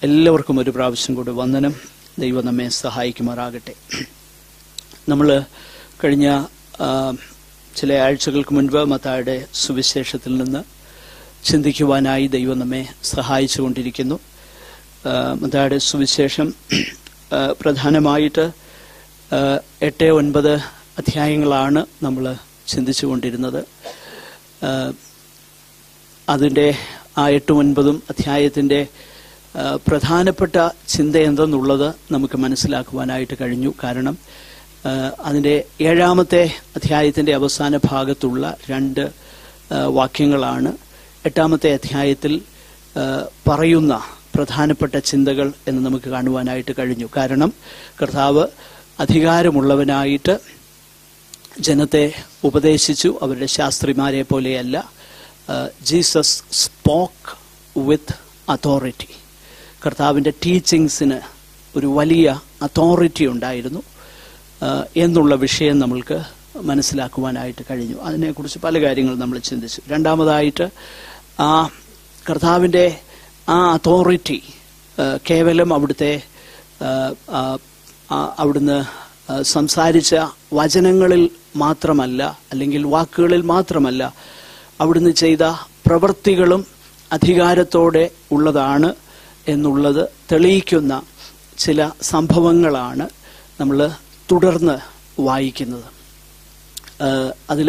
എല്ലാവർക്കും ഒരു പ്രാവശ്യം കൂടി വന്ദനം. ദൈവം നമ്മെ സഹായിക്കുമാറാകട്ടെ. നമ്മൾ കഴിഞ്ഞ ചില ആഴ്ചകൾക്ക് മുൻപ് മത്തായിയുടെ സുവിശേഷത്തിൽ നിന്ന് ചിന്തിക്കുവാനായി ദൈവം നമ്മെ സഹായിച്ചുകൊണ്ടിരിക്കുന്നു. മത്തായിയുടെ സുവിശേഷം പ്രധാനമായിട്ട് 8-9 അധ്യായങ്ങളാണ് നമ്മൾ ചിന്തിച്ചു കൊണ്ടിരുന്നത്. അതിൻ്റെ ആ 8-9 അധ്യായത്തിൻ്റെ പ്രധാനപ്പെട്ട ചിന്ത എന്തെന്നുള്ളത് നമുക്ക് മനസ്സിലാക്കുവാനായിട്ട് കഴിഞ്ഞു. കാരണം അതിൻ്റെ 7-ാമത്തെ അധ്യായത്തിൻ്റെ അവസാന ഭാഗത്തുള്ള 2 വാക്യങ്ങളാണ് 8-ാമത്തെ അധ്യായത്തിൽ പറയുന്ന പ്രധാനപ്പെട്ട ചിന്തകൾ എന്ന് നമുക്ക് കാണുവാനായിട്ട് കഴിഞ്ഞു. കാരണം കർത്താവ് അധികാരമുള്ളവനായിട്ട് ജനത്തെ ഉപദേശിച്ചു. അവരുടെ ശാസ്ത്രിമാരെ പോലെയല്ല. ജീസസ് സ്പോക്ക് വിത്ത് അതോറിറ്റി. കർത്താവിൻ്റെ ടീച്ചിങ്സിന് ഒരു വലിയ അതോറിറ്റി ഉണ്ടായിരുന്നു എന്നുള്ള വിഷയം നമ്മൾക്ക് മനസ്സിലാക്കുവാനായിട്ട് കഴിഞ്ഞു. അതിനെക്കുറിച്ച് പല കാര്യങ്ങൾ നമ്മൾ ചിന്തിച്ചു. രണ്ടാമതായിട്ട് ആ കർത്താവിൻ്റെ ആ അതോറിറ്റി കേവലം അവിടുന്ന് സംസാരിച്ച വചനങ്ങളിൽ മാത്രമല്ല, അല്ലെങ്കിൽ വാക്കുകളിൽ മാത്രമല്ല, അവിടുന്ന് ചെയ്ത പ്രവൃത്തികളും അധികാരത്തോടെ ഉള്ളതാണ് എന്നുള്ളത് തെളിയിക്കുന്ന ചില സംഭവങ്ങളാണ് നമ്മൾ തുടർന്ന് വായിക്കുന്നത്. അതിൽ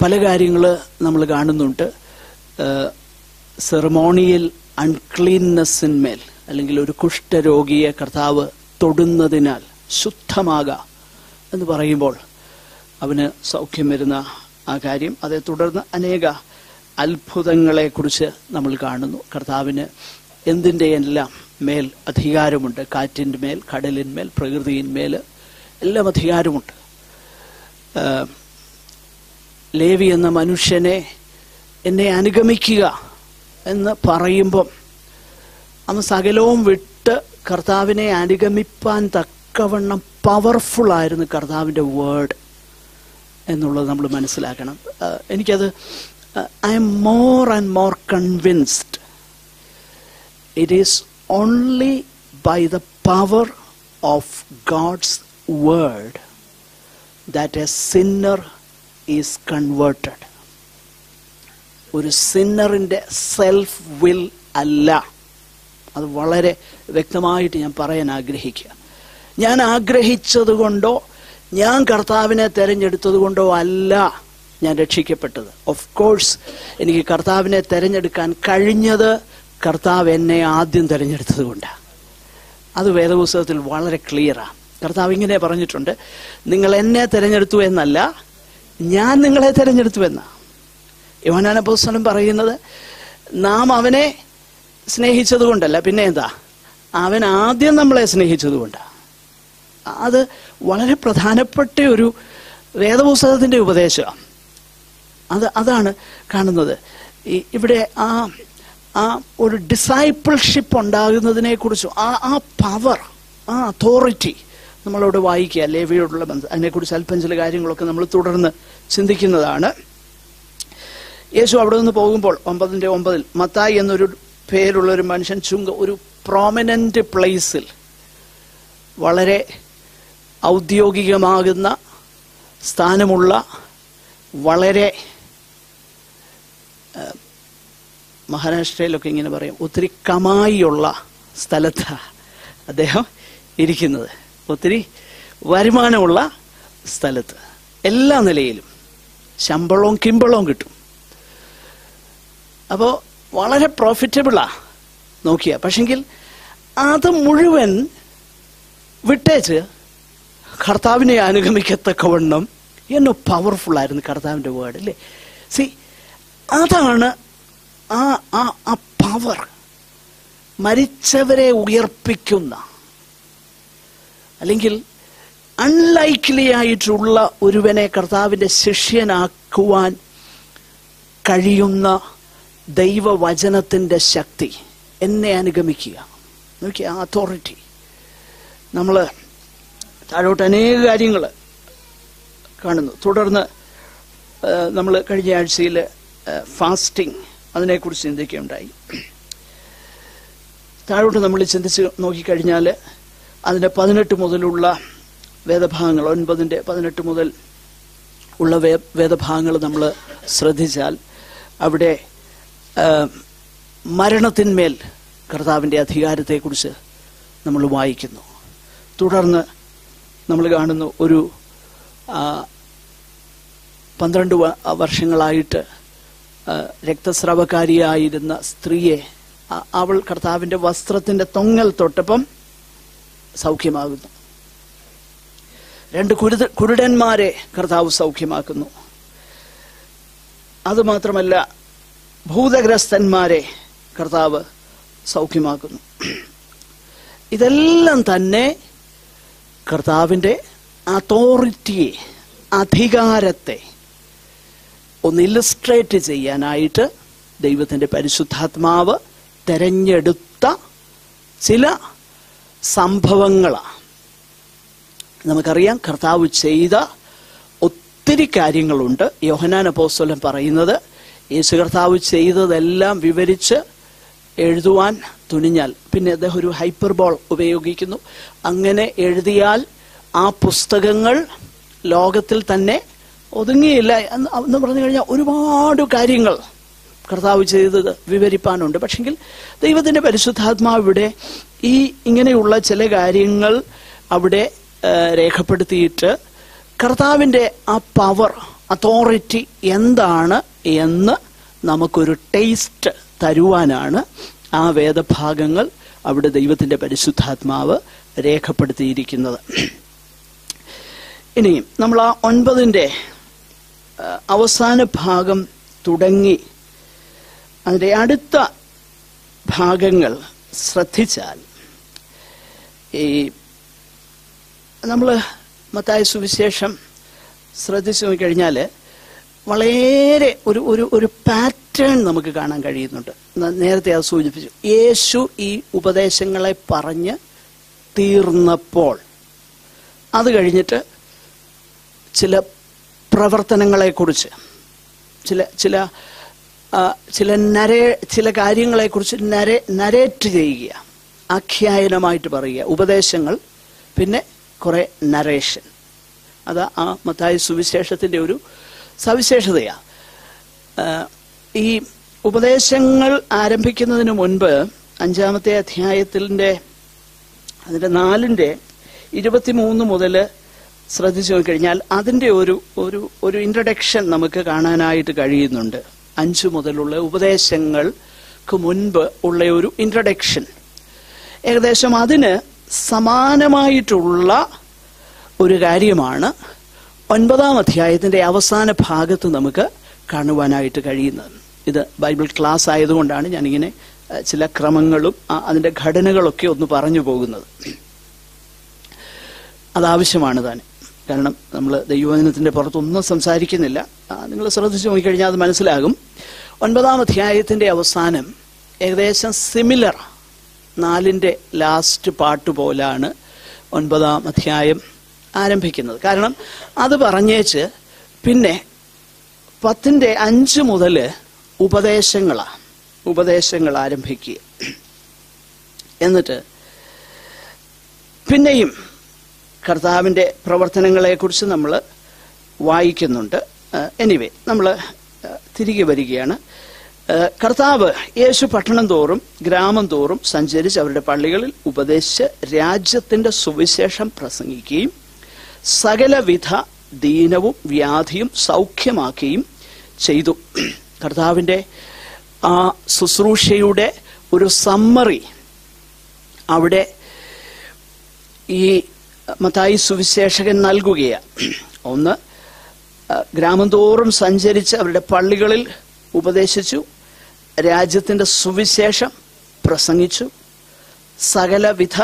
പല കാര്യങ്ങൾ നമ്മൾ കാണുന്നുണ്ട്. സെറമോണിയൽ അൺക്ലീൻനെസ്സിന്മേൽ, അല്ലെങ്കിൽ ഒരു കുഷ്ഠരോഗിയെ കർത്താവ് തൊടുന്നതിനാൽ ശുദ്ധമാകാം എന്ന് പറയുമ്പോൾ അവന് സൗഖ്യം വരുന്ന ആ കാര്യം, അതേ തുടർന്ന് അനേക അത്ഭുതങ്ങളെക്കുറിച്ച് നമ്മൾ കാണുന്നു. കർത്താവിന് എന്തിൻ്റെ എല്ലാം മേൽ അധികാരമുണ്ട്. കാറ്റിൻ്റെ മേൽ, കടലിന്മേൽ, പ്രകൃതിയിന്മേൽ എല്ലാം അധികാരമുണ്ട്. ലേവി എന്ന മനുഷ്യനെ എന്നെ അനുഗമിക്കുക എന്ന് പറയുമ്പം അവൻ സകലവും വിട്ട് കർത്താവിനെ അനുഗമിപ്പാൻ തക്കവണ്ണം പവർഫുള്ളായിരുന്നു കർത്താവിൻ്റെ വേർഡ് എന്നുള്ളത് നമ്മൾ മനസ്സിലാക്കണം. എനിക്കത് I am more and more convinced it is only by the power of God's word that a sinner is converted. ഒരു സിന്നറിൻ്റെ സെൽഫ് വിൽ അല്ല. അത് വളരെ വ്യക്തമായിട്ട് ഞാൻ പറയാൻ ആഗ്രഹിക്കുക. ഞാൻ ആഗ്രഹിച്ചത് കൊണ്ടോ ഞാൻ കർത്താവിനെ തിരഞ്ഞെടുത്തത് കൊണ്ടോ അല്ല ഞാൻ രക്ഷിക്കപ്പെട്ടത്. ഓഫ് കോഴ്സ് എനിക്ക് കർത്താവിനെ തിരഞ്ഞെടുക്കാൻ കഴിഞ്ഞത് കർത്താവ് എന്നെ ആദ്യം തിരഞ്ഞെടുത്തത് കൊണ്ടാണ്. അത് വേദപുസ്തകത്തിൽ വളരെ ക്ലിയറാണ്. കർത്താവ് ഇങ്ങനെ പറഞ്ഞിട്ടുണ്ട്, നിങ്ങൾ എന്നെ തിരഞ്ഞെടുത്തു എന്നല്ല, ഞാൻ നിങ്ങളെ തിരഞ്ഞെടുത്തു എന്നാ. യോഹന്നാൻ അപ്പോസ്തലൻ പറയുന്നത് നാം അവനെ സ്നേഹിച്ചത് കൊണ്ടല്ല, പിന്നെ എന്താ, അവൻ ആദ്യം നമ്മളെ സ്നേഹിച്ചത് കൊണ്ടാണ്. അത് വളരെ പ്രധാനപ്പെട്ട ഒരു വേദപുസ്തകത്തിൻ്റെ ഉപദേശമാണ്. അതാണ് കാണുന്നത്. ഇവിടെ ആ ഒരു ഡിസൈപ്പിൾഷിപ്പ് ഉണ്ടാകുന്നതിനെ കുറിച്ചും ആ പവർ, ആ അതോറിറ്റി നമ്മളവിടെ വായിക്കുക. ലേവിയോടുള്ള ബന്ധം, അതിനെക്കുറിച്ച് അല്പം ചില കാര്യങ്ങളൊക്കെ നമ്മൾ തുടർന്ന് ചിന്തിക്കുന്നതാണ്. യേശു അവിടെ നിന്ന് പോകുമ്പോൾ 9:9 മത്തായി എന്നൊരു പേരുള്ള ഒരു മനുഷ്യൻ ഒരു പ്രോമിനന്റ് പ്ലേസിൽ, വളരെ ഔദ്യോഗികമാകുന്ന സ്ഥാനമുള്ള, വളരെ മഹാരാഷ്ട്രയിലൊക്കെ ഇങ്ങനെ പറയും, ഒത്തിരി കമായിയുള്ള സ്ഥലത്താണ് അദ്ദേഹം ഇരിക്കുന്നത്. ഒത്തിരി വരുമാനമുള്ള സ്ഥലത്ത്, എല്ലാ നിലയിലും ശമ്പളവും കിമ്പളവും കിട്ടും. അപ്പോൾ വളരെ പ്രോഫിറ്റബിളാണ് നോക്കിയ. പക്ഷെങ്കിൽ അത് മുഴുവൻ വിട്ടേച്ച് കർത്താവിനെ അനുഗമിക്കത്തക്കവണ്ണം എന്നോ പവർഫുള്ളായിരുന്നു കർത്താവിൻ്റെ വേർഡ്, അല്ലേ? സി, അതാണ് ആ പവർ. മരിച്ചവരെ ഉയർപ്പിക്കുന്ന, അല്ലെങ്കിൽ അൺലൈക്ലി ആയിട്ടുള്ള ഒരുവനെ കർത്താവിൻ്റെ ശിഷ്യനാക്കുവാൻ കഴിയുന്ന ദൈവവചനത്തിൻ്റെ ശക്തി. എന്നെ അനുഗമിക്കുക, നോക്കിയ ആ അതോറിറ്റി. നമ്മൾ താഴോട്ട് അനേക കാര്യങ്ങൾ കാണുന്നു. തുടർന്ന് നമ്മൾ കഴിഞ്ഞ ആഴ്ചയിൽ ഫാസ്റ്റിംഗ്, അതിനെക്കുറിച്ച് ചിന്തിക്കുകയുണ്ടായി. താഴോട്ട് നമ്മൾ ചിന്തിച്ച് നോക്കിക്കഴിഞ്ഞാൽ അതിൻ്റെ 18 മുതലുള്ള വേദഭാഗങ്ങൾ, 9-ന്റെ 18 മുതൽ ഉള്ള വേദഭാഗങ്ങൾ നമ്മൾ ശ്രദ്ധിച്ചാൽ അവിടെ മരണത്തിന്മേൽ കർത്താവിൻ്റെ അധികാരത്തെക്കുറിച്ച് നമ്മൾ വായിക്കുന്നു. തുടർന്ന് നമ്മൾ കാണുന്നു ഒരു 12 വർഷങ്ങളായിട്ട് രക്തസ്രാവക്കാരിയായിരുന്ന സ്ത്രീയെ അവൾ കർത്താവിൻ്റെ വസ്ത്രത്തിൻ്റെ തൊങ്ങൽ തൊട്ടപ്പം സൗഖ്യമാകുന്നു. 2 കുരുടന്മാരെ കർത്താവ് സൗഖ്യമാക്കുന്നു. അതുമാത്രമല്ല, ഭൂതഗ്രസ്തന്മാരെ കർത്താവ് സൗഖ്യമാക്കുന്നു. ഇതെല്ലാം തന്നെ കർത്താവിൻ്റെ അതോറിറ്റിയെ, അധികാരത്തെ ഒന്ന് ഇല്ലസ്ട്രേറ്റ് ചെയ്യാനായിട്ട് ദൈവത്തിൻ്റെ പരിശുദ്ധാത്മാവ് തെരഞ്ഞെടുത്ത ചില സംഭവങ്ങളാണ്. നമുക്കറിയാം കർത്താവ് ചെയ്ത ഒത്തിരി കാര്യങ്ങളുണ്ട്. യോഹന്നാൻ അപ്പോസ്തലൻ പറയുന്നത് യേശു കർത്താവ് ചെയ്തതെല്ലാം വിവരിച്ച് എഴുതുവാൻ തുനിഞ്ഞാൽ, പിന്നെ അദ്ദേഹം ഒരു ഹൈപ്പർബോൾ ഉപയോഗിക്കുന്നു, അങ്ങനെ എഴുതിയാൽ ആ പുസ്തകങ്ങൾ ലോകത്തിൽ തന്നെ ഒതുങ്ങിയില്ല എന്ന് പറഞ്ഞു കഴിഞ്ഞാൽ ഒരുപാട് കാര്യങ്ങൾ കർത്താവ് ചെയ്തത് വിവരിപ്പാനുണ്ട്. പക്ഷെങ്കിൽ ദൈവത്തിൻ്റെ പരിശുദ്ധാത്മാവ് ഇവിടെ ഈ ഇങ്ങനെയുള്ള ചില കാര്യങ്ങൾ അവിടെ രേഖപ്പെടുത്തിയിട്ട് കർത്താവിൻ്റെ ആ പവർ, അതോറിറ്റി എന്താണ് എന്ന് നമുക്കൊരു ടേസ്റ്റ് തരുവാനാണ് ആ വേദഭാഗങ്ങൾ അവിടെ ദൈവത്തിൻ്റെ പരിശുദ്ധാത്മാവ് രേഖപ്പെടുത്തിയിരിക്കുന്നത്. ഇനിയും നമ്മൾ ആ 9-ന്റെ അവസാന ഭാഗം തുടങ്ങി അതിൻ്റെ അടുത്ത ഭാഗങ്ങൾ ശ്രദ്ധിച്ചാൽ, ഈ നമ്മൾ മത്തായി സുവിശേഷം ശ്രദ്ധിച്ചു നോക്കിക്കഴിഞ്ഞാൽ വളരെ ഒരു പാറ്റേൺ നമുക്ക് കാണാൻ കഴിയുന്നുണ്ട്. നേരത്തെ അത് സൂചിപ്പിച്ചു. യേശു ഈ ഉപദേശങ്ങളെ പറഞ്ഞ് തീർന്നപ്പോൾ അത് കഴിഞ്ഞിട്ട് ചില പ്രവർത്തനങ്ങളെക്കുറിച്ച്, ചില കാര്യങ്ങളെക്കുറിച്ച് നരേറ്റ് ചെയ്യുക, ആഖ്യായനമായിട്ട് പറയുക, ഉപദേശങ്ങൾ, പിന്നെ കുറെ നരേഷൻ. അത് ആ മത്തായി സുവിശേഷത്തിൻ്റെ ഒരു സവിശേഷതയാണ്. ഈ ഉപദേശങ്ങൾ ആരംഭിക്കുന്നതിന് മുൻപ് 5-ാമത്തെ അധ്യായത്തിൻ്റെ അതിൻ്റെ 4-ന്റെ 23 മുതൽ ശ്രദ്ധിച്ചു നോക്കിക്കഴിഞ്ഞാൽ അതിൻ്റെ ഒരു ഇൻട്രഡക്ഷൻ നമുക്ക് കാണാനായിട്ട് കഴിയുന്നുണ്ട്. 5 മുതലുള്ള ഉപദേശങ്ങൾക്ക് മുൻപ് ഉള്ള ഒരു ഇൻട്രഡക്ഷൻ, ഏകദേശം അതിന് സമാനമായിട്ടുള്ള ഒരു കാര്യമാണ് 9-ാം അധ്യായത്തിൻ്റെ അവസാന ഭാഗത്ത് നമുക്ക് കാണുവാനായിട്ട് കഴിയുന്നത്. ഇത് ബൈബിൾ ക്ലാസ് ആയതുകൊണ്ടാണ് ഞാനിങ്ങനെ ചില ക്രമങ്ങളും അതിൻ്റെ ഘടനകളൊക്കെ ഒന്ന് പറഞ്ഞു പോകുന്നത്. അതാവശ്യമാണ് താൻ. കാരണം നമ്മൾ ദൈവവചനത്തിൻ്റെ പുറത്തൊന്നും സംസാരിക്കുന്നില്ല. നിങ്ങൾ ശ്രദ്ധിച്ചു നോക്കിക്കഴിഞ്ഞാൽ അത് മനസ്സിലാകും. 9-ാം അധ്യായത്തിൻ്റെ അവസാനം ഏകദേശം സിമിലർ, 4-ന്റെ ലാസ്റ്റ് പാർട്ട് പോലാണ് 9-ാം അധ്യായം ആരംഭിക്കുന്നത്. കാരണം അത് പറഞ്ഞേച്ച് പിന്നെ 10-ന്റെ 5 മുതൽ ഉപദേശങ്ങൾ ആരംഭിക്കുക. എന്നിട്ട് പിന്നെയും കർത്താവിൻ്റെ പ്രവർത്തനങ്ങളെക്കുറിച്ച് നമ്മൾ വായിക്കുന്നുണ്ട്. എനിവേ, നമ്മൾ തിരികെ വരികയാണ്. കർത്താവ് യേശു പട്ടണം തോറും ഗ്രാമം തോറും സഞ്ചരിച്ച് അവരുടെ പള്ളികളിൽ ഉപദേശിച്ച് രാജ്യത്തിൻ്റെ സുവിശേഷം പ്രസംഗിക്കുകയും സകലവിധ ദീനവും വ്യാധിയും സൗഖ്യമാക്കുകയും ചെയ്തു. കർത്താവിൻ്റെ ആ ശുശ്രൂഷയുടെ ഒരു സമ്മറി അവിടെ ഈ മത്തായി സുവിശേഷകൻ നൽകുകയാണ്. ഒന്ന്, ഗ്രാമം തോറും സഞ്ചരിച്ച് അവരുടെ പള്ളികളിൽ ഉപദേശിച്ചു, രാജ്യത്തിൻ്റെ സുവിശേഷം പ്രസംഗിച്ചു, സകലവിധ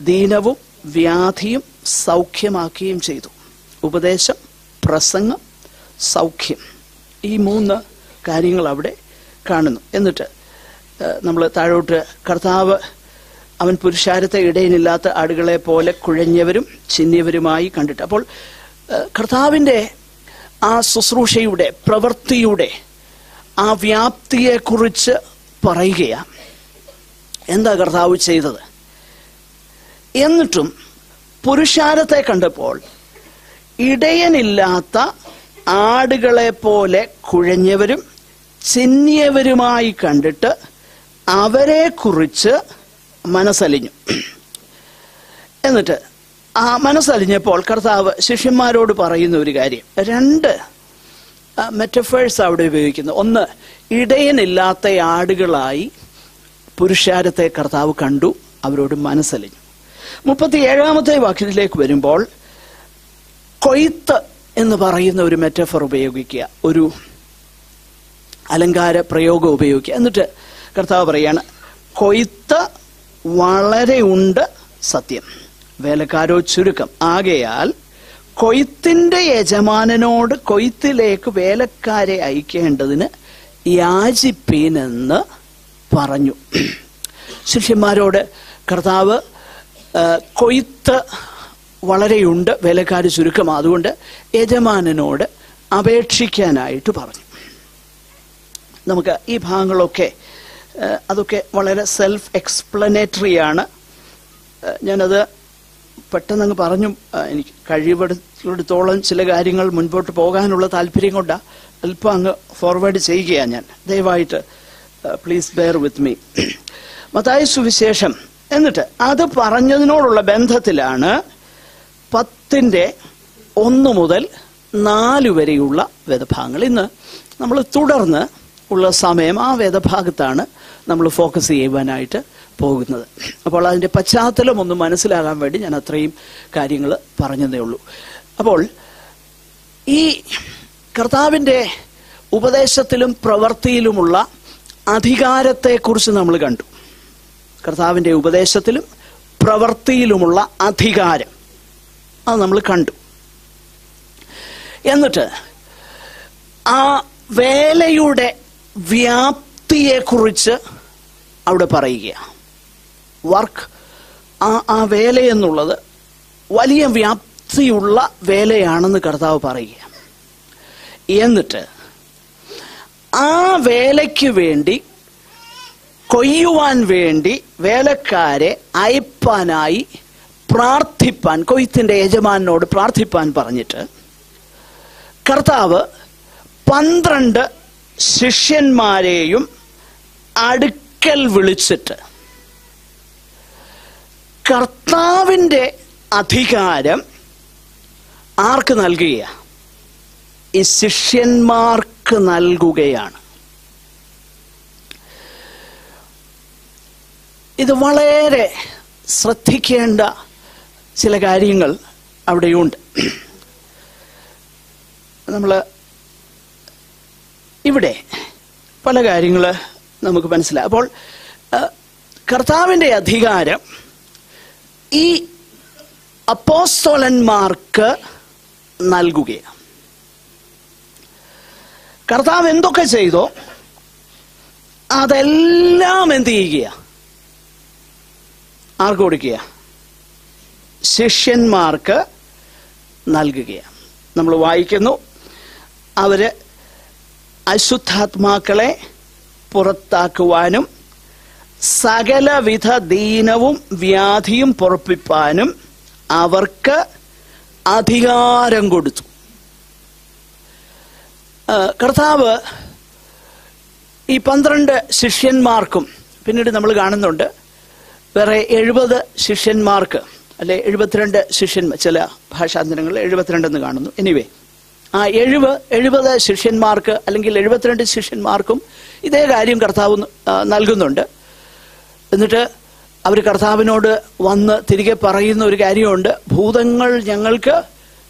ദീനവും വ്യാധിയും സൗഖ്യമാക്കുകയും ചെയ്തു. ഉപദേശം, പ്രസംഗം, സൗഖ്യം, ഈ 3 കാര്യങ്ങൾ അവിടെ കാണുന്നു. എന്നിട്ട് നമ്മൾ താഴോട്ട്, കർത്താവ് അവൻ പുരുഷാരത്തെ ഇടയിലില്ലാത്ത ആടുകളെ പോലെ കുഴഞ്ഞവരും ചിന്നിയവരുമായി കണ്ടിട്ട്. അപ്പോൾ കർത്താവിൻ്റെ ആ ശുശ്രൂഷയുടെ, പ്രവൃത്തിയുടെ ആ വ്യാപ്തിയെക്കുറിച്ച് പറയുകയാണ്. എന്താ കർത്താവ് ചെയ്തത്? എന്നിട്ടും പുരുഷാരത്തെ കണ്ടപ്പോൾ ഇടയനില്ലാത്ത ആടുകളെ പോലെ കുഴഞ്ഞവരും ചിന്നിയവരുമായി കണ്ടിട്ട് അവരെ കുറിച്ച് മനസ്സലിഞ്ഞു. എന്നിട്ട് ആ മനസ്സലിഞ്ഞപ്പോൾ കർത്താവ് ശിഷ്യന്മാരോട് പറയുന്ന ഒരു കാര്യം, 2 മെറ്റഫേഴ്സ് അവിടെ ഉപയോഗിക്കുന്നു. ഒന്ന്, ഇടയനില്ലാത്ത ആടുകളായി പുരുഷാരത്തെ കർത്താവ് കണ്ടു, അവരോട് മനസ്സലിഞ്ഞു. 37-ാമത്തെ വാക്യത്തിലേക്ക് വരുമ്പോൾ കൊയ്ത്ത് എന്ന് പറയുന്ന ഒരു മെറ്റഫർ ഉപയോഗിക്കുക, ഒരു അലങ്കാര പ്രയോഗം ഉപയോഗിക്കുക. എന്നിട്ട് കർത്താവ് പറയാണ്, കൊയ്ത്ത് വളരെ ഉണ്ട്, സത്യം, വേലക്കാരോ ചുരുക്കം. ആകയാൽ കൊയ്ത്തിന്റെ യജമാനനോട് കൊയ്ത്തിലേക്ക് വേലക്കാരെ അയക്കേണ്ടതിന് യാചിപ്പീനെന്ന് പറഞ്ഞു. ശിഷ്യന്മാരോട് കർത്താവ് കൊയ്ത്ത് വളരെയുണ്ട്, വേലക്കാർ ചുരുക്കം, അതുകൊണ്ട് യജമാനനോട് അപേക്ഷിക്കാനായിട്ട് പറഞ്ഞു. നമുക്ക് ഈ ഭാഗങ്ങളൊക്കെ അതൊക്കെ വളരെ സെൽഫ് എക്സ്പ്ലനേറ്ററി ആണ്. ഞാനത് പെട്ടെന്നങ്ങ് പറഞ്ഞു. എനിക്ക് കഴിവെടുത്തോളം ചില കാര്യങ്ങൾ മുൻപോട്ട് പോകാനുള്ള താല്പര്യം കൊണ്ടാണ് അല്പം അങ്ങ് ഫോർവേഡ് ചെയ്യുകയാണ് ഞാൻ. ദയവായിട്ട് please bear with me. Mathai സുവിശേഷം, എന്നിട്ട് അത് പറഞ്ഞതിനോടുള്ള ബന്ധത്തിലാണ് 10:1 മുതൽ 4 വരെയുള്ള വേദഭാഗങ്ങൾ. ഇന്ന് നമ്മൾ തുടർന്ന് ഉള്ള സമയം ആ വേദഭാഗത്താണ് നമ്മൾ ഫോക്കസ് ചെയ്യുവാനായിട്ട് പോകുന്നത്. അപ്പോൾ അതിൻ്റെ പശ്ചാത്തലം ഒന്ന് മനസ്സിലാകാൻ വേണ്ടി ഞാൻ അത്രയും കാര്യങ്ങൾ പറഞ്ഞതേ ഉള്ളൂ. അപ്പോൾ ഈ കർത്താവിൻ്റെ ഉപദേശത്തിലും പ്രവൃത്തിയിലുമുള്ള അധികാരത്തെക്കുറിച്ച് നമ്മൾ കണ്ടു. കർത്താവിൻ്റെ ഉപദേശത്തിലും പ്രവൃത്തിയിലുമുള്ള അധികാരം അത് നമ്മൾ കണ്ടു. എന്നിട്ട് ആ വേലയുടെ വ്യാപ്തിയെക്കുറിച്ച് അവിടെ പറയുക. വർക്ക്, ആ വേല എന്നുള്ളത് വലിയ വ്യാപ്തിയുള്ള വേലയാണെന്ന് കർത്താവ് പറയുക. എന്നിട്ട് ആ വേലയ്ക്ക് വേണ്ടി കൊയ്യുവാൻ വേണ്ടി വേലക്കാരെ അയപ്പാനായി പ്രാർത്ഥിപ്പാൻ, കൊയ്ത്തിന്റെ യജമാനോട് പ്രാർത്ഥിപ്പാൻ പറഞ്ഞിട്ട് കർത്താവ് 12 ശിഷ്യന്മാരെയും അടുക്കൽ വിളിച്ചിട്ട് കർത്താവിൻ്റെ അധികാരം ആർക്ക് നൽകുക? ഈ ശിഷ്യന്മാർക്ക് നൽകുകയാണ്. ഇത് വളരെ ശ്രദ്ധിക്കേണ്ട ചില കാര്യങ്ങൾ അവിടെയുണ്ട്. നമ്മൾ ഇവിടെ പല കാര്യങ്ങൾ നമുക്ക് മനസ്സിലാവും. അപ്പോൾ കർത്താവിൻ്റെ അധികാരം ഈ അപ്പോസ്തലന്മാർക്ക് നൽകുകയാണ്. കർത്താവ് എന്തൊക്കെ ചെയ്തോ അതെല്ലാം എന്ത് ചെയ്യുക? ആർക്ക് കൊടുക്കുക? ശിഷ്യന്മാർക്ക് നൽകുകയാണ്. നമ്മൾ വായിക്കുന്നു, അവര് അശുദ്ധാത്മാക്കളെ പുറത്താക്കുവാനും സകലവിധ ദീനവും വ്യാധിയും പൊറപ്പിപ്പാനും അവർക്ക് അധികാരം കൊടുത്തു. കർത്താവ് ഈ 12 ശിഷ്യന്മാർക്കും പിന്നീട് നമ്മൾ കാണുന്നുണ്ട് വേറെ 70 ശിഷ്യന്മാർക്ക്, അല്ലെ 72 ശിഷ്യന്മാർ, ചില ഭാഷാന്തരങ്ങളിൽ 72 എന്ന് കാണുന്നു. എനിവേ, ആ 70 ശിഷ്യന്മാർക്ക് അല്ലെങ്കിൽ 72 ശിഷ്യന്മാർക്കും ഇതേ കാര്യം കർത്താവ് നൽകുന്നുണ്ട്. എന്നിട്ട് അവർ കർത്താവിനോട് വന്ന് തിരികെ പറയുന്ന ഒരു കാര്യമുണ്ട്, ഭൂതങ്ങൾ ഞങ്ങൾക്ക്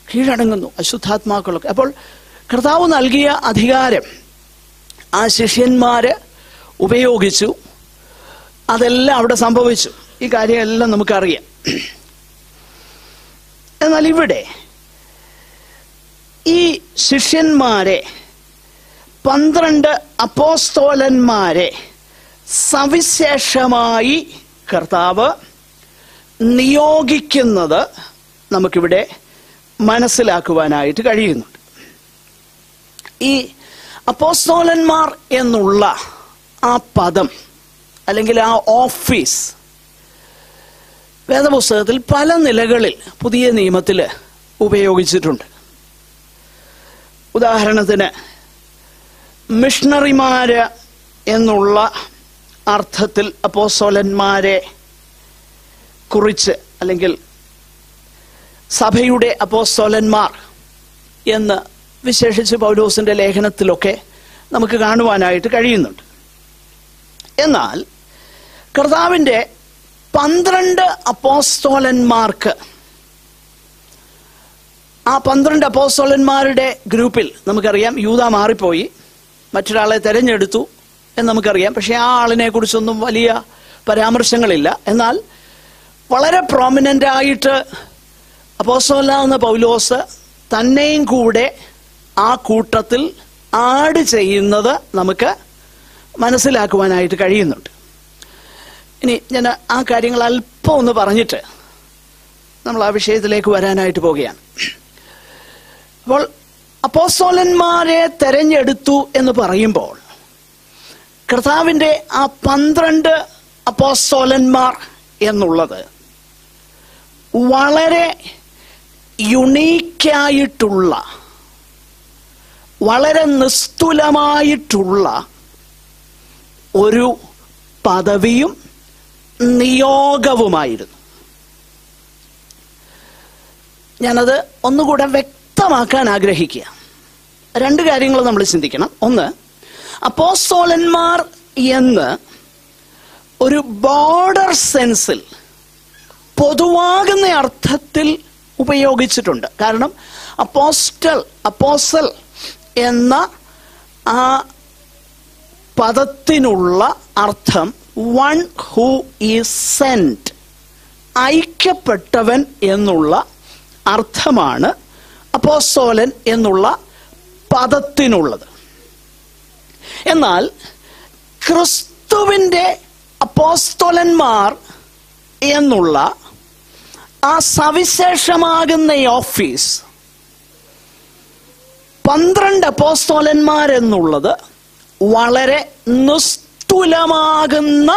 കീഴടങ്ങുന്നു, അശുദ്ധാത്മാക്കളൊക്കെ. അപ്പോൾ കർത്താവ് നൽകിയ അധികാരം ആ ശിഷ്യന്മാര് ഉപയോഗിച്ചു. അതെല്ലാം അവിടെ സംഭവിച്ചു. ഈ കാര്യമെല്ലാം നമുക്കറിയാം. എന്നാൽ ഇവിടെ ഈ ശിഷ്യന്മാരെ 12 അപ്പോസ്തലന്മാരെ സവിശേഷമായി കർത്താവ് നിയോഗിക്കുന്നത് നമുക്കിവിടെ മനസ്സിലാക്കുവാനായിട്ട് കഴിയുന്നുണ്ട്. ഈ അപ്പോസ്തലന്മാർ എന്നുള്ള ആ പദം അല്ലെങ്കിൽ ആ ഓഫീസ് വേദപുസ്തകത്തിൽ പല നിലകളിൽ പുതിയ നിയമത്തിൽ ഉപയോഗിച്ചിട്ടുണ്ട്. ഉദാഹരണത്തിന് മിഷണറിമാര് എന്നുള്ള അർത്ഥത്തിൽ അപ്പോസ്തലന്മാരെ കുറിച്ച്, അല്ലെങ്കിൽ സഭയുടെ അപ്പോസ്തലന്മാർ എന്ന് വിശേഷിച്ച് പൗലോസിന്റെ ലേഖനത്തിലൊക്കെ നമുക്ക് കാണുവാനായിട്ട് കഴിയുന്നുണ്ട്. എന്നാൽ കർത്താവിൻ്റെ 12 അപ്പോസ്തലന്മാർക്ക്, ആ 12 അപ്പോസ്തലന്മാരുടെ ഗ്രൂപ്പിൽ നമുക്കറിയാം യൂദ മാറിപ്പോയി, മറ്റൊരാളെ തെരഞ്ഞെടുത്തു എന്ന് നമുക്കറിയാം. പക്ഷെ ആ ആളിനെ കുറിച്ചൊന്നും വലിയ പരാമർശങ്ങളില്ല. എന്നാൽ വളരെ പ്രോമിനൻ്റ് ആയിട്ട് അപ്പോസ്തലനാകുന്ന പൗലോസ് തന്നെയും കൂടെ ആ കൂട്ടത്തിൽ ആഡ് ചെയ്യുന്നത് നമുക്ക് മനസ്സിലാക്കുവാനായിട്ട് കഴിയുന്നുണ്ട്. ഇനി ഞാൻ ആ കാര്യങ്ങൾ അല്പം ഒന്ന് പറഞ്ഞിട്ട് നമ്മൾ ആ വിഷയത്തിലേക്ക് വരാനായിട്ട് പോവുകയാണ്. അപ്പോൾ അപ്പോസ്തലന്മാരെ തെരഞ്ഞെടുത്തു എന്ന് പറയുമ്പോൾ കർത്താവിൻ്റെ ആ 12 അപ്പോസ്തലന്മാർ എന്നുള്ളത് വളരെ യുണീക്കായിട്ടുള്ള, വളരെ നിസ്തുലമായിട്ടുള്ള ഒരു പദവിയും നിയോഗവുമായിരുന്നു. ഞാനത് ഒന്നുകൂടെ വ്യക്തമാക്കാൻ ആഗ്രഹിക്കുക. 2 കാര്യങ്ങൾ നമ്മൾ ചിന്തിക്കണം. ഒന്ന്, അപ്പോസ്തലന്മാർ എന്ന് ഒരു ബോർഡർ സെൻസിൽ, പൊതുവാകുന്ന അർത്ഥത്തിൽ ഉപയോഗിച്ചിട്ടുണ്ട്. കാരണം അപ്പോസ്റ്റൽ എന്ന ആ പദത്തിനുള്ള അർത്ഥം വൺ ഹൂ ഈസ് സെന്റ്, അയക്കപ്പെട്ടവൻ എന്നുള്ള അർത്ഥമാണ് അപ്പോസ്തലൻ എന്നുള്ള പദത്തിനുള്ളത്. എന്നാൽ ക്രിസ്തുവിൻ്റെ അപ്പോസ്തലന്മാർ എന്നുള്ള ആ സവിശേഷമാകുന്ന ഓഫീസ് 12 അപ്പോസ്തലന്മാരെന്നുള്ളത് വളരെ നിസ്തുലമാകുന്ന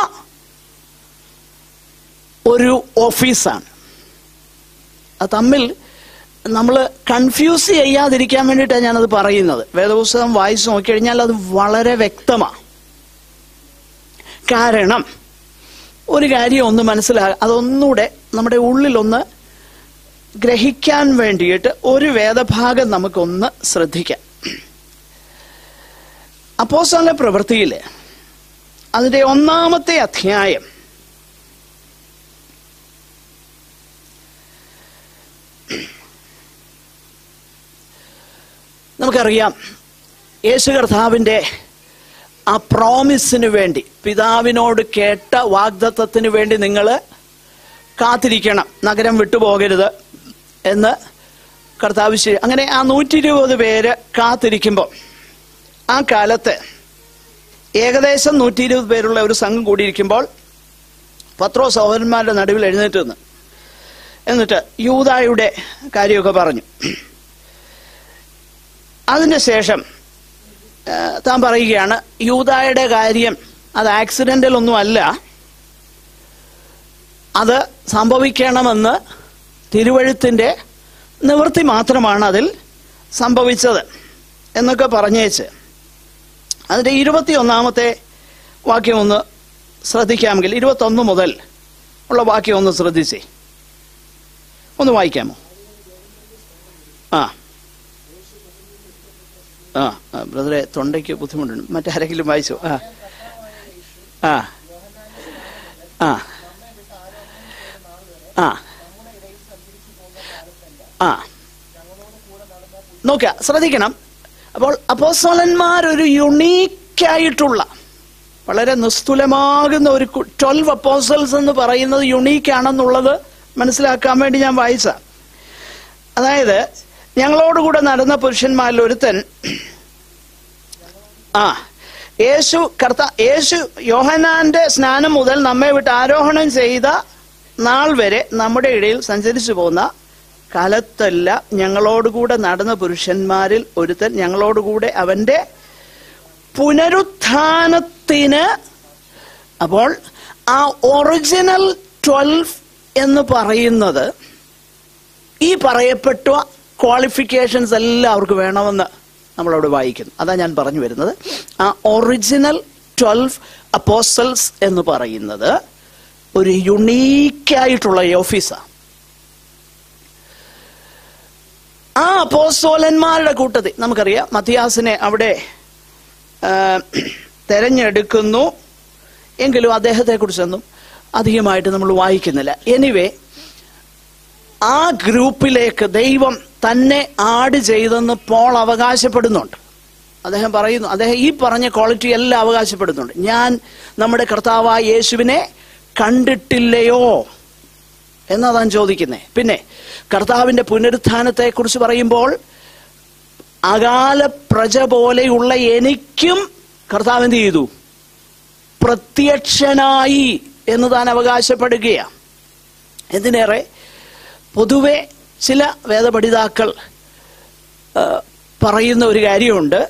ഒരു ഓഫീസാണ്. അത് തമ്മിൽ നമ്മൾ കൺഫ്യൂസ് ചെയ്യാതിരിക്കാൻ വേണ്ടിയിട്ടാണ് ഞാനത് പറയുന്നത്. വേദപുസ്തകം വായിച്ചു നോക്കിക്കഴിഞ്ഞാൽ അത് വളരെ വ്യക്തമാണ്. കാരണം ഒരു കാര്യം ഒന്ന് അതൊന്നുകൂടെ നമ്മുടെ ഉള്ളിലൊന്ന് ഗ്രഹിക്കാൻ വേണ്ടിയിട്ട് ഒരു വേദഭാഗം നമുക്കൊന്ന് ശ്രദ്ധിക്കാം. അപ്പോസ്തല പ്രവൃത്തിയിൽ അതിൻ്റെ 1-ാമത്തെ അധ്യായം നമുക്കറിയാം. യേശു കർത്താവിൻ്റെ ആ പ്രോമിസിന് വേണ്ടി, പിതാവിനോട് കേട്ട വാഗ്ദത്തത്തിന് വേണ്ടി നിങ്ങൾ കാത്തിരിക്കണം, നഗരം വിട്ടുപോകരുത് എന്ന് കർത്താവ് അങ്ങനെ ആ 120 പേര് കാത്തിരിക്കുമ്പോൾ, ആ കാലത്ത് ഏകദേശം 120 പേരുള്ള ഒരു സംഘം കൂടിയിരിക്കുമ്പോൾ പത്രോസ് സഹോദരന്മാരുടെ നടുവിൽ എഴുന്നേറ്റ് നിന്ന് എന്നിട്ട് യൂദായുടെ കാര്യമൊക്കെ പറഞ്ഞു. അതിന് ശേഷം താൻ പറയുകയാണ്, യൂദായുടെ കാര്യം അത് ആക്സിഡന്റൽ ഒന്നുമല്ല, അത് സംഭവിക്കണമെന്ന് തിരുവഴുത്തിൻ്റെ നിവൃത്തി മാത്രമാണ് അതിൽ സംഭവിച്ചത് എന്നൊക്കെ പറഞ്ഞേച്ച് അതിൻ്റെ 21-ാമത്തെ വാക്യം ഒന്ന് ശ്രദ്ധിക്കാമെങ്കിൽ 21 മുതൽ ഉള്ള വാക്യം ഒന്ന് ശ്രദ്ധിച്ചേ, ഒന്ന് വായിക്കാമോ? ബ്രദറെ, തൊണ്ടയ്ക്ക് ബുദ്ധിമുട്ടുണ്ട്, മറ്റാരെങ്കിലും വായിച്ചു? നോക്കുക, ശ്രദ്ധിക്കണം. അപ്പോൾ അപ്പോസ്തലന്മാരൊരു യുണീക്കായിട്ടുള്ള, വളരെ നിസ്തുലമാകുന്ന ഒരു 12 അപ്പോസ്റ്റൽസ് എന്ന് പറയുന്നത് യുണീക്കാണെന്നുള്ളത് മനസ്സിലാക്കാൻ വേണ്ടി ഞാൻ വായിച്ച. അതായത് ഞങ്ങളോടുകൂടെ നടന്ന പുരുഷന്മാരിൽ ഒരുത്തൻ യേശു യോഹന്നാന്റെ സ്നാനം മുതൽ നമ്മെ വിട്ട് ആരോഹണം ചെയ്ത നാൾ വരെ നമ്മുടെ ഇടയിൽ സഞ്ചരിച്ചു പോകുന്ന കാലത്തെല്ലാം ഞങ്ങളോടുകൂടെ നടന്ന പുരുഷന്മാരിൽ ഒരുത്തൻ ഞങ്ങളോടുകൂടെ അവന്റെ പുനരുത്ഥാനത്തിന്, അപ്പോൾ ആ ഒറിജിനൽ 12 എന്ന് പറയുന്നത് ഈ പറയപ്പെട്ട ക്വാളിഫിക്കേഷൻസ് എല്ലാം അവർക്ക് വേണമെന്ന് നമ്മളവിടെ വായിക്കുന്നു. അതാ ഞാൻ പറഞ്ഞു വരുന്നത്. ആ ഒറിജിനൽ 12 അപ്പോസ്റ്റൽസ് എന്ന് പറയുന്നത് ഒരു യുണീക്കായിട്ടുള്ള ഓഫീസാണ്. ആ അപ്പോസ്തലന്മാരുടെ കൂട്ടത്തിൽ നമുക്കറിയാം മത്തിയാസിനെ അവിടെ തെരഞ്ഞെടുക്കുന്നു. എങ്കിലും അദ്ദേഹത്തെ കുറിച്ചൊന്നും അധികമായിട്ട് നമ്മൾ വായിക്കുന്നില്ല. എനിവേ, ആ ഗ്രൂപ്പിലേക്ക് ദൈവം തന്നെ ആഡ് ചെയ്തെന്ന് പോൾ അവകാശപ്പെടുന്നുണ്ട്. അദ്ദേഹം പറയുന്നു, അദ്ദേഹം ഈ പറഞ്ഞ ക്വാളിറ്റി എല്ലാം അവകാശപ്പെടുന്നുണ്ട്. ഞാൻ നമ്മുടെ കർത്താവായ യേശുവിനെ കണ്ടിട്ടില്ലയോ എന്നാ താൻ ചോദിക്കുന്നേ. പിന്നെ കർത്താവിന്റെ പുനരുത്ഥാനത്തെ കുറിച്ച് പറയുമ്പോൾ അകാല പ്രജ പോലെയുള്ള എനിക്കും കർത്താവ് എന്ത് ചെയ്തു? പ്രത്യക്ഷനായി എന്ന് താൻ അവകാശപ്പെടുകയാണ്. എന്തിനേറെ, പൊതുവെ ചില വേദപഠിതാക്കൾ പറയുന്ന ഒരു കാര്യമുണ്ട്.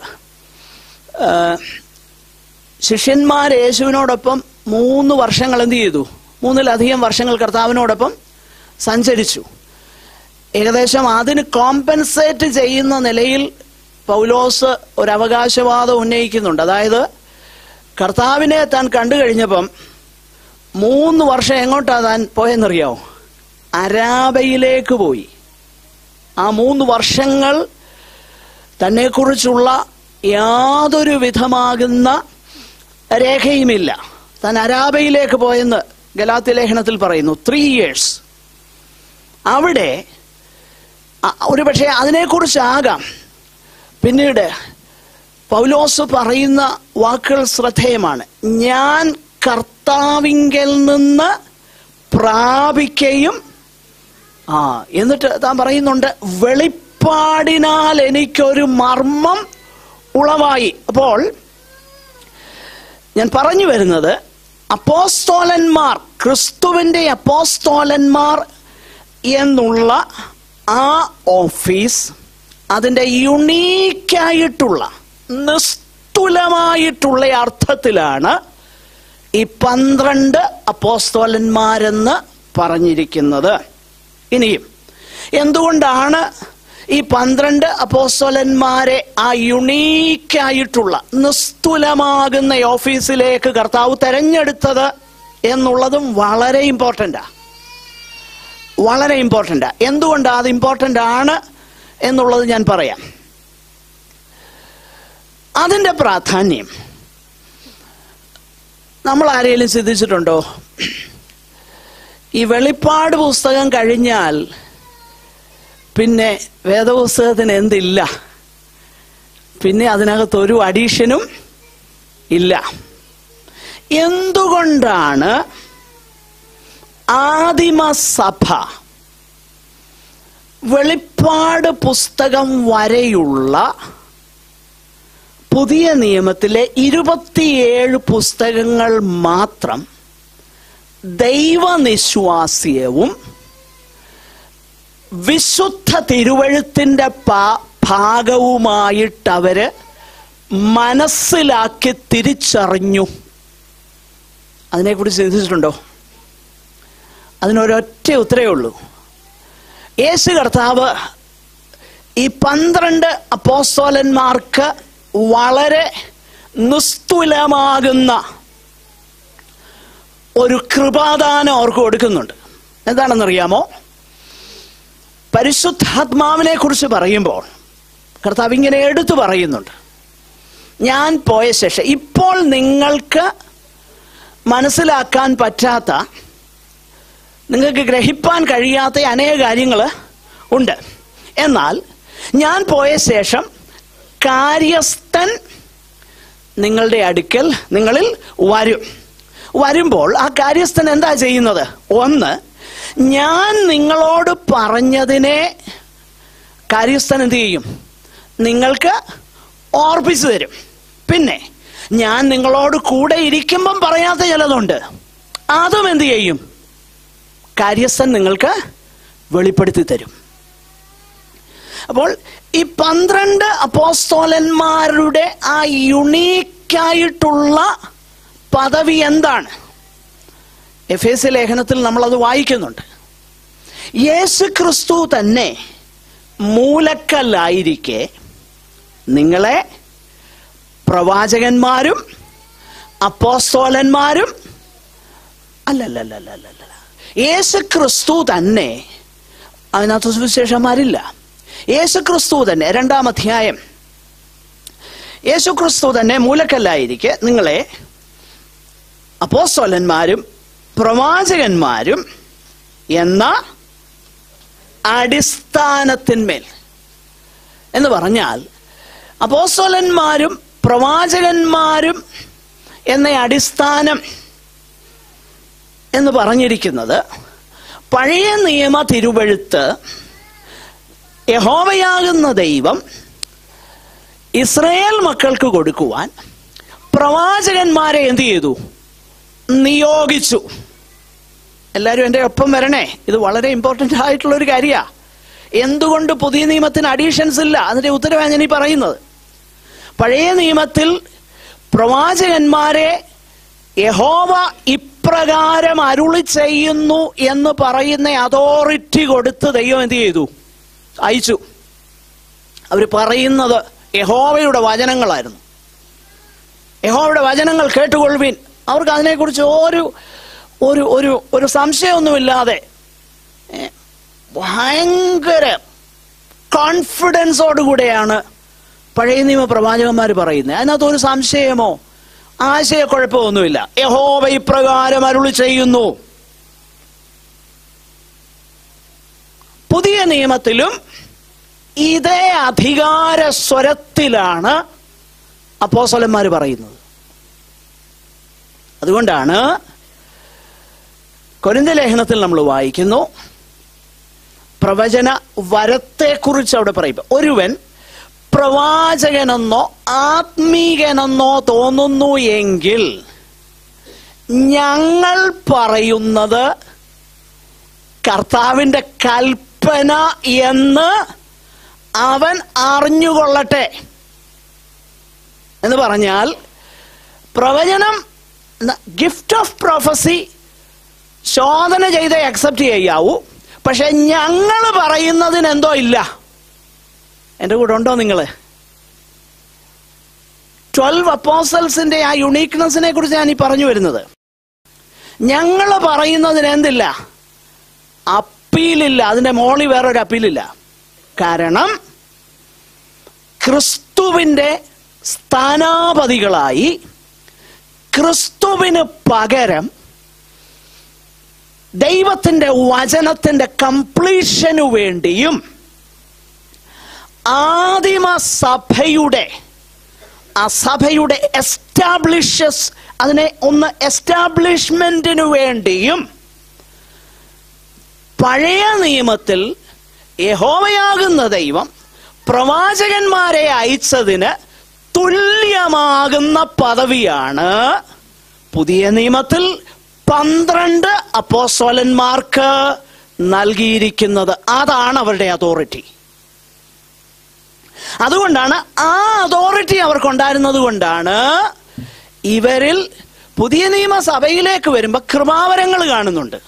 ശിഷ്യന്മാർ യേശുവിനോടൊപ്പം 3 വർഷങ്ങൾ എന്ത് ചെയ്തു? 3-ലധികം വർഷങ്ങൾ കർത്താവിനോടൊപ്പം സഞ്ചരിച്ചു. ഏകദേശം അതിന് കോമ്പൻസേറ്റ് ചെയ്യുന്ന നിലയിൽ പൗലോസ് ഒരു അവകാശവാദം ഉന്നയിക്കുന്നുണ്ട്. അതായത് കർത്താവിനെ താൻ കണ്ടു കഴിഞ്ഞപ്പം 3 വർഷം എങ്ങോട്ടാ താൻ പോയെന്നറിയാവോ? അരാബയിലേക്ക് പോയി. ആ 3 വർഷങ്ങൾ തന്നെക്കുറിച്ചുള്ള യാതൊരു വിധമാകുന്ന രേഖയുമില്ല. താൻ അരാബയിലേക്ക് പോയെന്ന് ഗലാത്യ ലേഖനത്തിൽ പറയുന്നു. 3 years. അവിടെ ഒരു പക്ഷേ അതിനെക്കുറിച്ചാകാം പിന്നീട് പൗലോസ് പറയുന്ന വാക്കുകൾ ശ്രദ്ധേയമാണ്. ഞാൻ കർത്താവിങ്കൽ നിന്ന് പ്രാപിക്കുകയും എന്നിട്ട് താൻ പറയുന്നുണ്ട്, വെളിപ്പാടിനാൽ എനിക്കൊരു മർമ്മം ഉളവായി. അപ്പോൾ ഞാൻ പറഞ്ഞു വരുന്നത്, അപ്പോസ്തോലന്മാർ, ക്രിസ്തുവിന്റെ അപ്പോസ്തോലന്മാർ എന്നുള്ള ആ ഓഫീസ് അതിൻ്റെ യുണീക്കായിട്ടുള്ള നിസ്തുലമായിട്ടുള്ള അർത്ഥത്തിലാണ് ഈ 12 അപ്പോസ്തോലന്മാരെന്ന് പറഞ്ഞിരിക്കുന്നത്. ഇനിയും എന്തുകൊണ്ടാണ് ഈ 12 അപ്പോസ്തോലന്മാരെ ആ യുണീക്കായിട്ടുള്ള നിസ്തുലമാകുന്ന ഓഫീസിലേക്ക് കർത്താവ് തെരഞ്ഞെടുത്തത് എന്നുള്ളതും വളരെ ഇമ്പോർട്ടൻ്റാ. വളരെ ഇമ്പോർട്ടൻ്റാ. എന്തുകൊണ്ടാണ് അത് ഇമ്പോർട്ടൻ്റ് ആണ് എന്നുള്ളത് ഞാൻ പറയാം. അതിൻ്റെ പ്രാധാന്യം നമ്മൾ ആരെങ്കിലും ചിന്തിച്ചിട്ടുണ്ടോ? ഈ വെളിപ്പാട് പുസ്തകം കഴിഞ്ഞാൽ പിന്നെ വേദപുസ്തകത്തിന് എന്തില്ല? പിന്നെ അതിനകത്തൊരു അഡീഷനും ഇല്ല. എന്തുകൊണ്ടാണ് ആദിമസഭ വെളിപ്പാട് പുസ്തകം വരെയുള്ള പുതിയ നിയമത്തിലെ 27 പുസ്തകങ്ങൾ മാത്രം ദൈവനിശ്വാസ്യവും വിശുദ്ധ തിരുവഴുത്തിന്റെ ഭാഗവുമായിട്ടവര് മനസ്സിലാക്കി തിരിച്ചറിഞ്ഞു? അതിനെക്കുറിച്ച് ചിന്തിച്ചിട്ടുണ്ടോ? അതിനൊരൊറ്റ ഉത്തരവേ ഉള്ളൂ. യേശു കർത്താവ് ഈ 12 അപ്പോസ്തലന്മാർക്ക് വളരെ നിസ്തുലമാകുന്ന ഒരു കൃപാദാനം അവർക്ക് കൊടുക്കുന്നുണ്ട്. എന്താണെന്നറിയാമോ? പരിശുദ്ധാത്മാവിനെ കുറിച്ച് പറയുമ്പോൾ കർത്താവ് ഇങ്ങനെ എടുത്തു പറയുന്നുണ്ട്, ഞാൻ പോയ ശേഷം ഇപ്പോൾ നിങ്ങൾക്ക് മനസ്സിലാക്കാൻ പറ്റാത്ത, നിങ്ങൾക്ക് ഗ്രഹിപ്പാൻ കഴിയാത്ത അനേക കാര്യങ്ങൾ ഉണ്ട്. എന്നാൽ ഞാൻ പോയ ശേഷം കാര്യസ്ഥൻ നിങ്ങളുടെ അടുക്കൽ നിങ്ങളിൽ വരുമ്പോൾ ആ കാര്യസ്ഥൻ എന്താ ചെയ്യുന്നത്? ഒന്ന്, ഞാൻ നിങ്ങളോട് പറഞ്ഞതിനെ കാര്യസ്ഥൻ എന്ത് ചെയ്യും? നിങ്ങൾക്ക് ഓർപ്പിച്ചു തരും. പിന്നെ ഞാൻ നിങ്ങളോട് കൂടെ ഇരിക്കുമ്പം പറയാത്ത ചിലതുണ്ട്, അതും എന്ത് ചെയ്യും? കാര്യസ്ഥൻ നിങ്ങൾക്ക് വെളിപ്പെടുത്തി തരും. അപ്പോൾ ഈ 12 അപ്പോസ്തലന്മാരുടെ ആ യുണീക്കായിട്ടുള്ള പദവി എന്താണ്? എഫേസ്യ ലേഖനത്തിൽ നമ്മളത് വായിക്കുന്നുണ്ട്. യേശു ക്രിസ്തു തന്നെ മൂലക്കല്ലായിരിക്കെ നിങ്ങളെ പ്രവാചകന്മാരും അപ്പോസ്തലന്മാരും അല്ലല്ലല്ലല്ല, യേശു ക്രിസ്തു തന്നെ, അതിനകത്ത് സുവിശേഷന്മാരില്ല. യേശു ക്രിസ്തു തന്നെ, 2-ാം അധ്യായം, യേശു ക്രിസ്തു തന്നെ മൂലക്കല്ലായിരിക്കെ നിങ്ങളെ അപ്പോസ്തലന്മാരും പ്രവാചകന്മാരും എന്ന അടിസ്ഥാനത്തിന്മേൽ എന്ന് പറഞ്ഞാൽ, അപ്പോസ്തലന്മാരും പ്രവാചകന്മാരും എന്ന അടിസ്ഥാനം എന്ന് പറഞ്ഞിരിക്കുന്നത് പഴയ നിയമ തിരുവെഴുത്ത് യഹോവയാകുന്ന ദൈവം ഇസ്രായേൽ മക്കൾക്ക് കൊടുക്കുവാൻ പ്രവാചകന്മാരെ എന്ത് ചെയ്തു? നിയോഗിച്ചു. എല്ലാവരും എൻ്റെ ഒപ്പം വരണേ, ഇത് വളരെ ഇമ്പോർട്ടൻ്റ് ആയിട്ടുള്ളൊരു കാര്യമാണ്. എന്തുകൊണ്ട് പുതിയ നിയമത്തിന് അഡീഷൻസ് ഇല്ല? അതിൻ്റെ ഉത്തരവാണ് ഞാൻ ഈ പറയുന്നത്. പഴയ നിയമത്തിൽ പ്രവാചകന്മാരെ യഹോവ ഇപ്രകാരം അരുളി ചെയ്യുന്നു എന്ന് പറയുന്ന അതോറിറ്റി കൊടുത്ത് ദൈവം എന്ത് ചെയ്തു? അയച്ചു. അവർ പറയുന്നത് യഹോവയുടെ വചനങ്ങളായിരുന്നു. യഹോവയുടെ വചനങ്ങൾ കേട്ടുകൊള്ളുവിൻ. അവർക്ക് അതിനെക്കുറിച്ച് ഒരു സംശയമൊന്നുമില്ലാതെ ഭയങ്കര കോൺഫിഡൻസോടുകൂടെയാണ് പഴയ നിയമ പ്രവാചകന്മാർ പറയുന്നത്. അതിനകത്ത് ഒരു സംശയമോ ആശയക്കുഴപ്പമൊന്നുമില്ല. യഹോവ ഇപ്രകാരം അരുളി ചെയ്യുന്നു. പുതിയ നിയമത്തിലും ഇതേ അധികാര സ്വരത്തിലാണ് അപ്പോസ്തലന്മാർ പറയുന്നത്. അതുകൊണ്ടാണ് കൊരിന്ത്യ ലേഖനത്തിൽ നമ്മൾ വായിക്കുന്നു, പ്രവചന വരത്തെക്കുറിച്ച് അവിടെ പറയുമ്പോൾ, ഒരുവൻ പ്രവാചകനെന്നോ ആത്മീകനെന്നോ തോന്നുന്നു എങ്കിൽ ഞങ്ങൾ പറയുന്നത് കർത്താവിൻ്റെ കൽപ്പന എന്ന് അവൻ അറിഞ്ഞുകൊള്ളട്ടെ. എന്ന് പറഞ്ഞാൽ പ്രവചനം, ഗിഫ്റ്റ് ഓഫ് പ്രൊഫസി ശോധന ചെയ്ത് അക്സെപ്റ്റ് ചെയ്യാവൂ. പക്ഷെ ഞങ്ങൾ പറയുന്നതിന് എന്തോ ഇല്ല. എൻ്റെ കൂടെ ഉണ്ടോ നിങ്ങൾ? 12 അപ്പോസ്റ്റൽസിന്റെ ആ യുണീക്നെസ്സിനെ കുറിച്ച് ഞാൻ ഈ പറഞ്ഞു വരുന്നത്. ഞങ്ങൾ പറയുന്നതിന് എന്തില്ല? അപ്പീലില്ല. അതിന്റെ മോളിൽ വേറൊരു അപ്പീലില്ല. കാരണം ക്രിസ്തുവിന്റെ സ്ഥാനാപതികളായി ക്രിസ്തുവിന് പകരം ദൈവത്തിന്റെ വചനത്തിന്റെ കംപ്ലീഷനു വേണ്ടിയും ആദിമ സഭയുടെ ആ സഭയുടെ എസ്റ്റാബ്ലിഷസ്, അതിനെ ഒന്ന് എസ്റ്റാബ്ലിഷ്മെന്റിനു വേണ്ടിയും പഴയ നിയമത്തിൽ യഹോവയാകുന്ന ദൈവം പ്രവാചകന്മാരെ അയച്ചതിന് തുല്യമാകുന്ന പദവിയാണ് പുതിയ നിയമത്തിൽ 12 അപ്പോസ്തലന്മാർക്ക് നൽകിയിരിക്കുന്നത്. അതാണ് അവരുടെ അതോറിറ്റി. അതുകൊണ്ടാണ് ആ അതോറിറ്റി അവർക്കുണ്ടായിരുന്നത് കൊണ്ടാണ് ഇവരിൽ പുതിയ നിയമസഭയിലേക്ക് വരുമ്പോൾ കൃപാവരങ്ങൾ കാണുന്നുണ്ട്.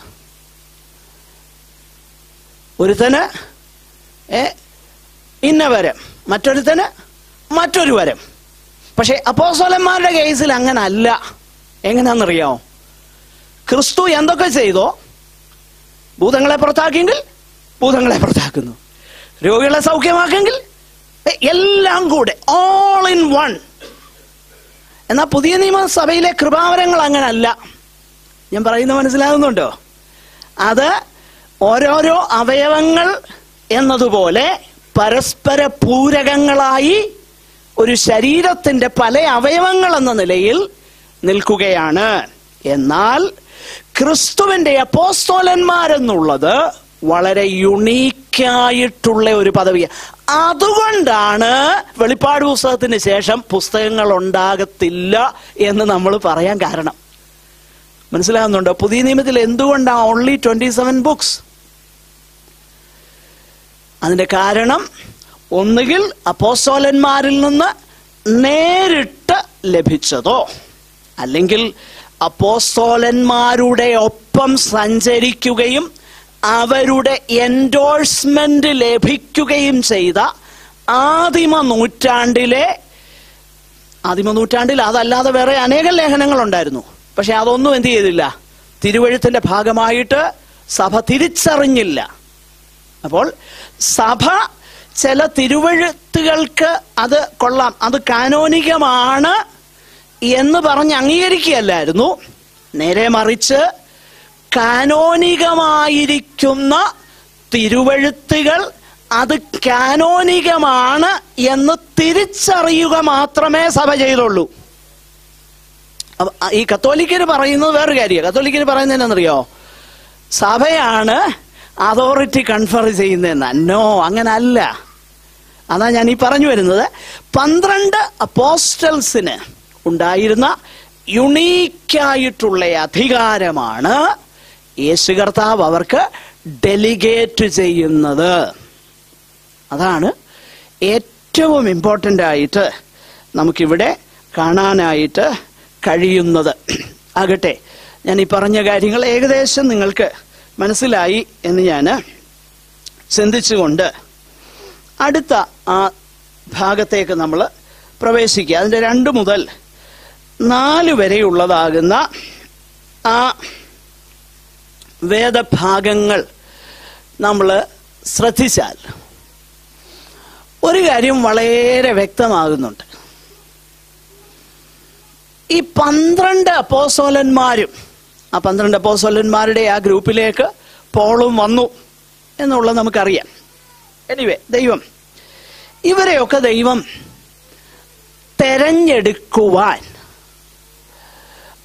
ഒരുത്തന് ഇന്ന വരം, മറ്റൊരുത്തന് മറ്റൊരു വരം. പക്ഷെ അപ്പോസ്തലന്മാരുടെ കേസിൽ അങ്ങനെ അല്ല. എങ്ങനെയാണെന്നറിയാമോ? ക്രിസ്തു എന്തൊക്കെ ചെയ്തോ, ഭൂതങ്ങളെ പുറത്താക്കിയെങ്കിൽ ഭൂതങ്ങളെ പുറത്താക്കുന്നു, രോഗികളെ സൗഖ്യമാക്കെങ്കിൽ എല്ലാം കൂടെ ഓൾ ഇൻ വൺ. എന്നാൽ പുതിയ നിയമസഭയിലെ കൃപാവരങ്ങൾ അങ്ങനല്ല. ഞാൻ പറയുന്നത് മനസ്സിലാകുന്നുണ്ടോ? അത് ഓരോരോ അവയവങ്ങൾ എന്നതുപോലെ പരസ്പര പൂരകങ്ങളായി ഒരു ശരീരത്തിന്റെ പല അവയവങ്ങൾ എന്ന നിലയിൽ നിൽക്കുകയാണ്. എന്നാൽ ക്രിസ്തുവിന്റെ അപ്പോസ്തലന്മാരെന്നുള്ളത് വളരെ യുണീക്കായിട്ടുള്ള ഒരു പദവിയാണ്. അതുകൊണ്ടാണ് വെളിപ്പാട് പുസ്തകത്തിന് ശേഷം പുസ്തകങ്ങൾ ഉണ്ടാകത്തില്ല എന്ന് നമ്മൾ പറയാൻ കാരണം. മനസ്സിലാകുന്നുണ്ടോ? പുതിയ നിയമത്തിൽ എന്തുകൊണ്ടാണ് ഓൺലി 27 ബുക്സ്? അതിന്റെ കാരണം ഒന്നുകിൽ അപ്പോസ്തലന്മാരിൽ നിന്ന് നേരിട്ട് ലഭിച്ചതോ അല്ലെങ്കിൽ അപ്പോസ്തലന്മാരുടെ ഒപ്പം സഞ്ചരിക്കുകയും അവരുടെ എൻഡോഴ്സ്മെന്റ് ലഭിക്കുകയും ചെയ്ത ആദിമ നൂറ്റാണ്ടിൽ അതല്ലാതെ വേറെ അനേകം ലേഖനങ്ങൾ ഉണ്ടായിരുന്നു. പക്ഷെ അതൊന്നും എന്ത് ചെയ്തില്ല, തിരുവെഴുത്തിന്റെ ഭാഗമായിട്ട് സഭ തിരിച്ചറിഞ്ഞില്ല. അപ്പോൾ സഭ ചില തിരുവെഴുത്തുകൾക്ക് അത് കൊള്ളാം, അത് കാനോനികമാണ് എന്ന് പറഞ്ഞ് അംഗീകരിക്കുകയല്ലായിരുന്നു. നേരെ മറിച്ച് കാനോനികമായിരിക്കുന്ന തിരുവെഴുത്തുകൾ അത് കാനോനികമാണ് എന്ന് തിരിച്ചറിയുക മാത്രമേ സഭ ചെയ്തുള്ളൂ. ഈ കത്തോലിക്കര് പറയുന്നത് വേറൊരു കാര്യമാണ്. കത്തോലിക്കര് പറയുന്നത് എന്നാണെന്നറിയോ? സഭയാണ് അതോറിറ്റി കൺഫർ ചെയ്യുന്നതെന്ന്. നോ, അങ്ങനല്ല. അതാ ഞാൻ ഈ പറഞ്ഞു വരുന്നത്. 12 അപ്പോസ്റ്റൽസിന് ഉണ്ടായിരുന്ന യുണീക്കായിട്ടുള്ള അധികാരമാണ് യേശു കർത്താവ് അവർക്ക് ഡെലിഗേറ്റ് ചെയ്യുന്നത്. അതാണ് ഏറ്റവും ഇമ്പോർട്ടൻ്റ് ആയിട്ട് നമുക്കിവിടെ കാണാനായിട്ട് കഴിയുന്നത്. ആകട്ടെ, ഞാൻ ഈ പറഞ്ഞ കാര്യങ്ങൾ ഏകദേശം നിങ്ങൾക്ക് മനസ്സിലായി എന്ന് ഞാൻ ചിന്തിച്ചുകൊണ്ട് അടുത്ത ആ ഭാഗത്തേക്ക് നമ്മൾ പ്രവേശിക്കുക. അതിൻ്റെ 2 മുതൽ 4 വരെയുള്ളതാകുന്ന ആ വേദഭാഗങ്ങൾ നമ്മൾ ശ്രദ്ധിച്ചാൽ ഒരു കാര്യം വളരെ വ്യക്തമാകുന്നുണ്ട്. ഈ 12 അപ്പോസ്തലന്മാരും ആ 12 അപ്പോസ്തലന്മാരുടെ ആ ഗ്രൂപ്പിലേക്ക് പോളും വന്നു എന്നുള്ളത് നമുക്കറിയാം. എനിവേ, ഇവരെയൊക്കെ ദൈവം തെരഞ്ഞെടുക്കുവാൻ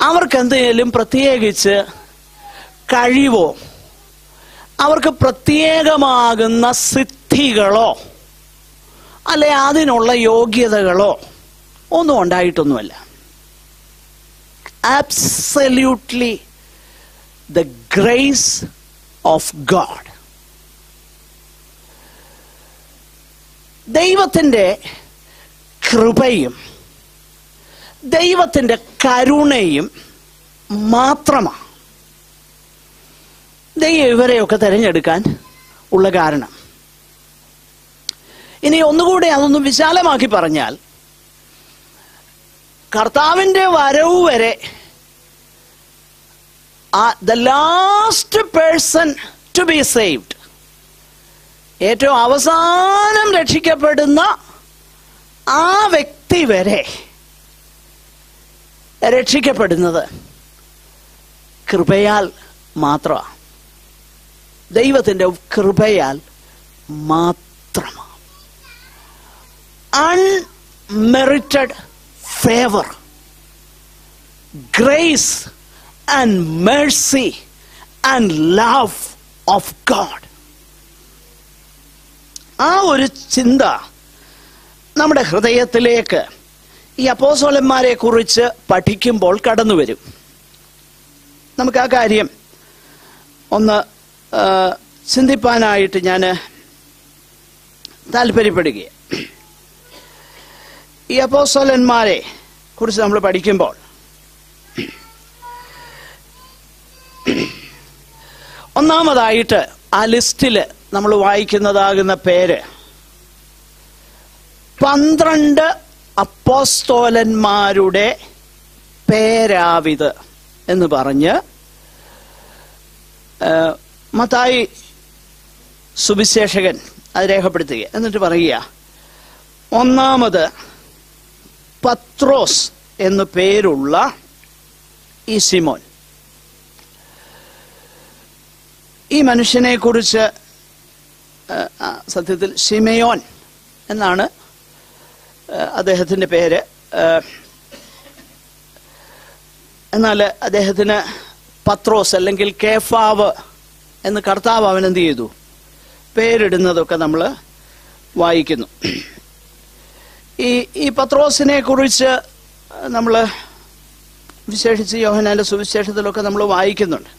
അവർക്കെന്തെങ്കിലും പ്രത്യേകിച്ച് കഴിവോ അവർക്ക് പ്രത്യേകമാകുന്ന സിദ്ധികളോ അല്ലെ അതിനുള്ള യോഗ്യതകളോ ഒന്നും ഉണ്ടായിട്ടൊന്നുമല്ല. Absolutely the grace of God. ദൈവത്തിൻ്റെ കൃപയും ദൈവത്തിൻ്റെ കരുണയും മാത്രമാണ് ദൈവം ഇവരെയൊക്കെ തിരഞ്ഞെടുക്കാൻ ഉള്ള കാരണം. ഇനി ഒന്നുകൂടെ അതൊന്നും വിശാലമാക്കി പറഞ്ഞാൽ, കർത്താവിൻ്റെ വരവ് വരെ the last person to be saved, ഏറ്റവും അവസാനം രക്ഷിക്കപ്പെടുന്ന ആ വ്യക്തി വരെ രക്ഷിക്കപ്പെടുന്നത് കൃപയാൽ മാത്രമാണ്. ദൈവത്തിൻ്റെ കൃപയാൽ മാത്രമാണ്. Unmerited favor, grace and mercy and love of God. ആ ഒരു ചിന്ത നമ്മുടെ ഹൃദയത്തിലേക്ക് ഈ അപ്പോസ്തലന്മാരെ കുറിച്ച് പഠിക്കുമ്പോൾ കടന്നു വരും. നമുക്ക് ആ കാര്യം ഒന്ന് ചിന്തിപ്പാനായിട്ട് ഞാൻ താല്പര്യപ്പെടുകയാണ്. ഈ അപ്പോസ്തലന്മാരെ കുറിച്ച് നമ്മൾ പഠിക്കുമ്പോൾ ഒന്നാമതായിട്ട് ആ ലിസ്റ്റിൽ നമ്മൾ വായിക്കുന്നതാകുന്ന പേര് 12 അപ്പോസ്തലന്മാരുടെ പേരാവിത് എന്ന് പറഞ്ഞ് മത്തായി സുവിശേഷകൻ അത് രേഖപ്പെടുത്തുക. എന്നിട്ട് പറയുക, ഒന്നാമത് പത്രോസ് എന്നു പേരുള്ള ഈ ശിമോൻ. ഈ മനുഷ്യനെ കുറിച്ച് സത്യത്തിൽ ശിമയോൻ എന്നാണ് അദ്ദേഹത്തിൻ്റെ പേര്. എന്നാൽ അദ്ദേഹത്തിന് പത്രോസ് അല്ലെങ്കിൽ കേഫാവ് എന്ന് കർത്താവ് അവൻ എന്ത് ചെയ്തു, പേരിടുന്നതൊക്കെ നമ്മൾ വായിക്കുന്നു. ഈ പത്രോസിനെ കുറിച്ച് നമ്മൾ വിശേഷിച്ച് യോഹന്നാന്റെ സുവിശേഷത്തിലൊക്കെ നമ്മൾ വായിക്കുന്നുണ്ട്.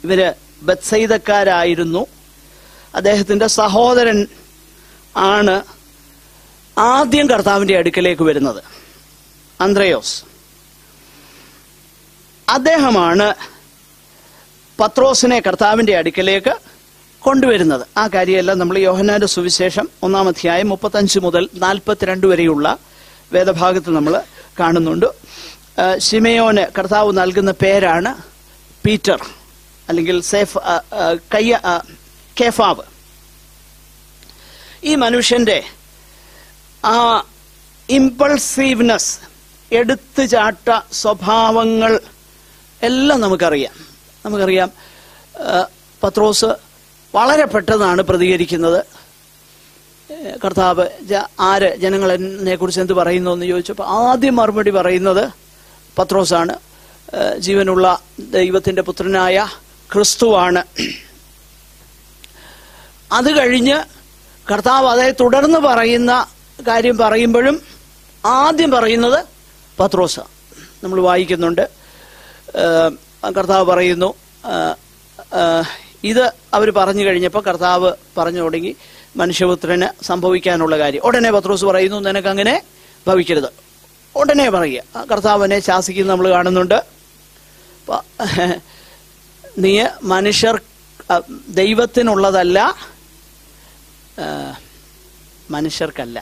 ഇവര് ബത്സയിദക്കാരായിരുന്നു. അദ്ദേഹത്തിൻ്റെ സഹോദരൻ ആണ് ആദ്യം കർത്താവിൻ്റെ അടുക്കലേക്ക് വരുന്നത്, അന്ത്രയോസ്. അദ്ദേഹമാണ് പത്രോസിനെ കർത്താവിന്റെ അടുക്കലേക്ക് കൊണ്ടുവരുന്നത്. ആ കാര്യമെല്ലാം നമ്മൾ യോഹന്നാന്റെ സുവിശേഷം 1-ാം അധ്യായം 35 മുതൽ 42 വരെയുള്ള വേദഭാഗത്ത് നമ്മൾ കാണുന്നുണ്ട്. ശിമയോന് കർത്താവ് നൽകുന്ന പേരാണ് പീറ്റർ, അല്ലെങ്കിൽ കേഫാവ്. ഈ മനുഷ്യന്റെ ആ ഇമ്പൾസീവ്നെസ്, എടുത്തുചാട്ട സ്വഭാവങ്ങൾ എല്ലാം നമുക്കറിയാം. പത്രോസ് വളരെ പെട്ടെന്നാണ് പ്രതികരിക്കുന്നത്. കർത്താവ് ജനങ്ങൾ എന്നെ കുറിച്ച് എന്ത് പറയുന്നു എന്ന് ചോദിച്ചപ്പോൾ ആദ്യം മറുപടി പറയുന്നത് പത്രോസാണ്. ജീവനുള്ള ദൈവത്തിന്റെ പുത്രനായ ക്രിസ്തുവാണ്. അത് കഴിഞ്ഞ് കർത്താവ് അതേ തുടർന്ന് പറയുന്ന കാര്യം പറയുമ്പോഴും ആദ്യം പറയുന്നത് പത്രോസാണ്. നമ്മൾ വായിക്കുന്നുണ്ട്, കർത്താവ് പറയുന്നു, ഇത് അവർ പറഞ്ഞു കഴിഞ്ഞപ്പോൾ കർത്താവ് പറഞ്ഞു തുടങ്ങി മനുഷ്യപുത്രന് സംഭവിക്കാനുള്ള കാര്യം. ഉടനെ പത്രോസ് പറയുന്നു, നിനക്കങ്ങനെ ഭവിക്കരുത്. ഉടനെ പറയുക. കർത്താവിനെ ശാസിക്കുന്നത് നമ്മൾ കാണുന്നുണ്ട്. നീ ദൈവത്തിനുള്ളതല്ല, മനുഷ്യർക്കല്ല.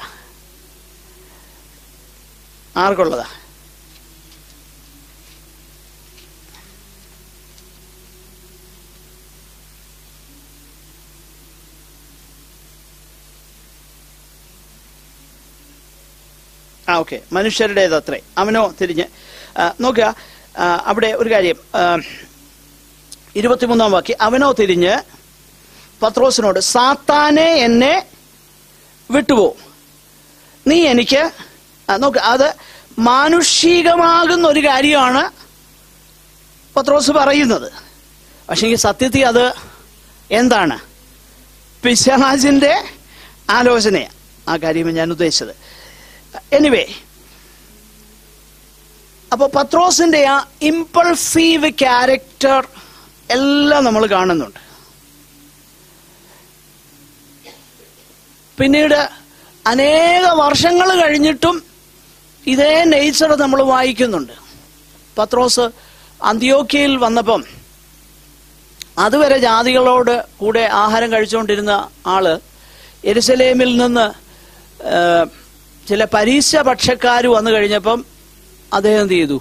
ആർക്കുള്ളതാ? ഓക്കെ, മനുഷ്യരുടേതത്രേ. അവനോ തിരിഞ്ഞ് നോക്കുക. അവിടെ ഒരു കാര്യം, 23-ാം വാക്യം, അവനോ തിരിഞ്ഞ് പത്രോസിനോട്, സാത്താനെ എന്നെ വിട്ടുപോ, നീ എനിക്ക്. നോക്ക്, അത് മാനുഷികമാകുന്ന ഒരു കാര്യമാണ് പത്രോസ് പറയുന്നത്. പക്ഷേ സത്യത്തിൽ അത് എന്താണ്? പിശാചിന്റെ ആലോചനയാണ്. ആ കാര്യം ഞാൻ ഉദ്ദേശിച്ചത്. എനിവേ, അപ്പൊ പത്രോസിന്റെ ആ ഇമ്പൾസീവ് ക്യാരക്ടർ എല്ലാം നമ്മൾ കാണുന്നുണ്ട്. പിന്നീട് അനേക വർഷങ്ങൾ കഴിഞ്ഞിട്ടും ഇതേ നേച്ചർ നമ്മൾ വായിക്കുന്നുണ്ട്. പത്രോസ് അന്ത്യോക്യയിൽ വന്നപ്പം അതുവരെ ജാതികളോട് കൂടെ ആഹാരം കഴിച്ചുകൊണ്ടിരുന്ന ആള് യെരുശലേമിൽ നിന്ന് ചില പരീശപക്ഷക്കാർ വന്നു കഴിഞ്ഞപ്പം അദ്ദേഹം എന്ത് ചെയ്തു?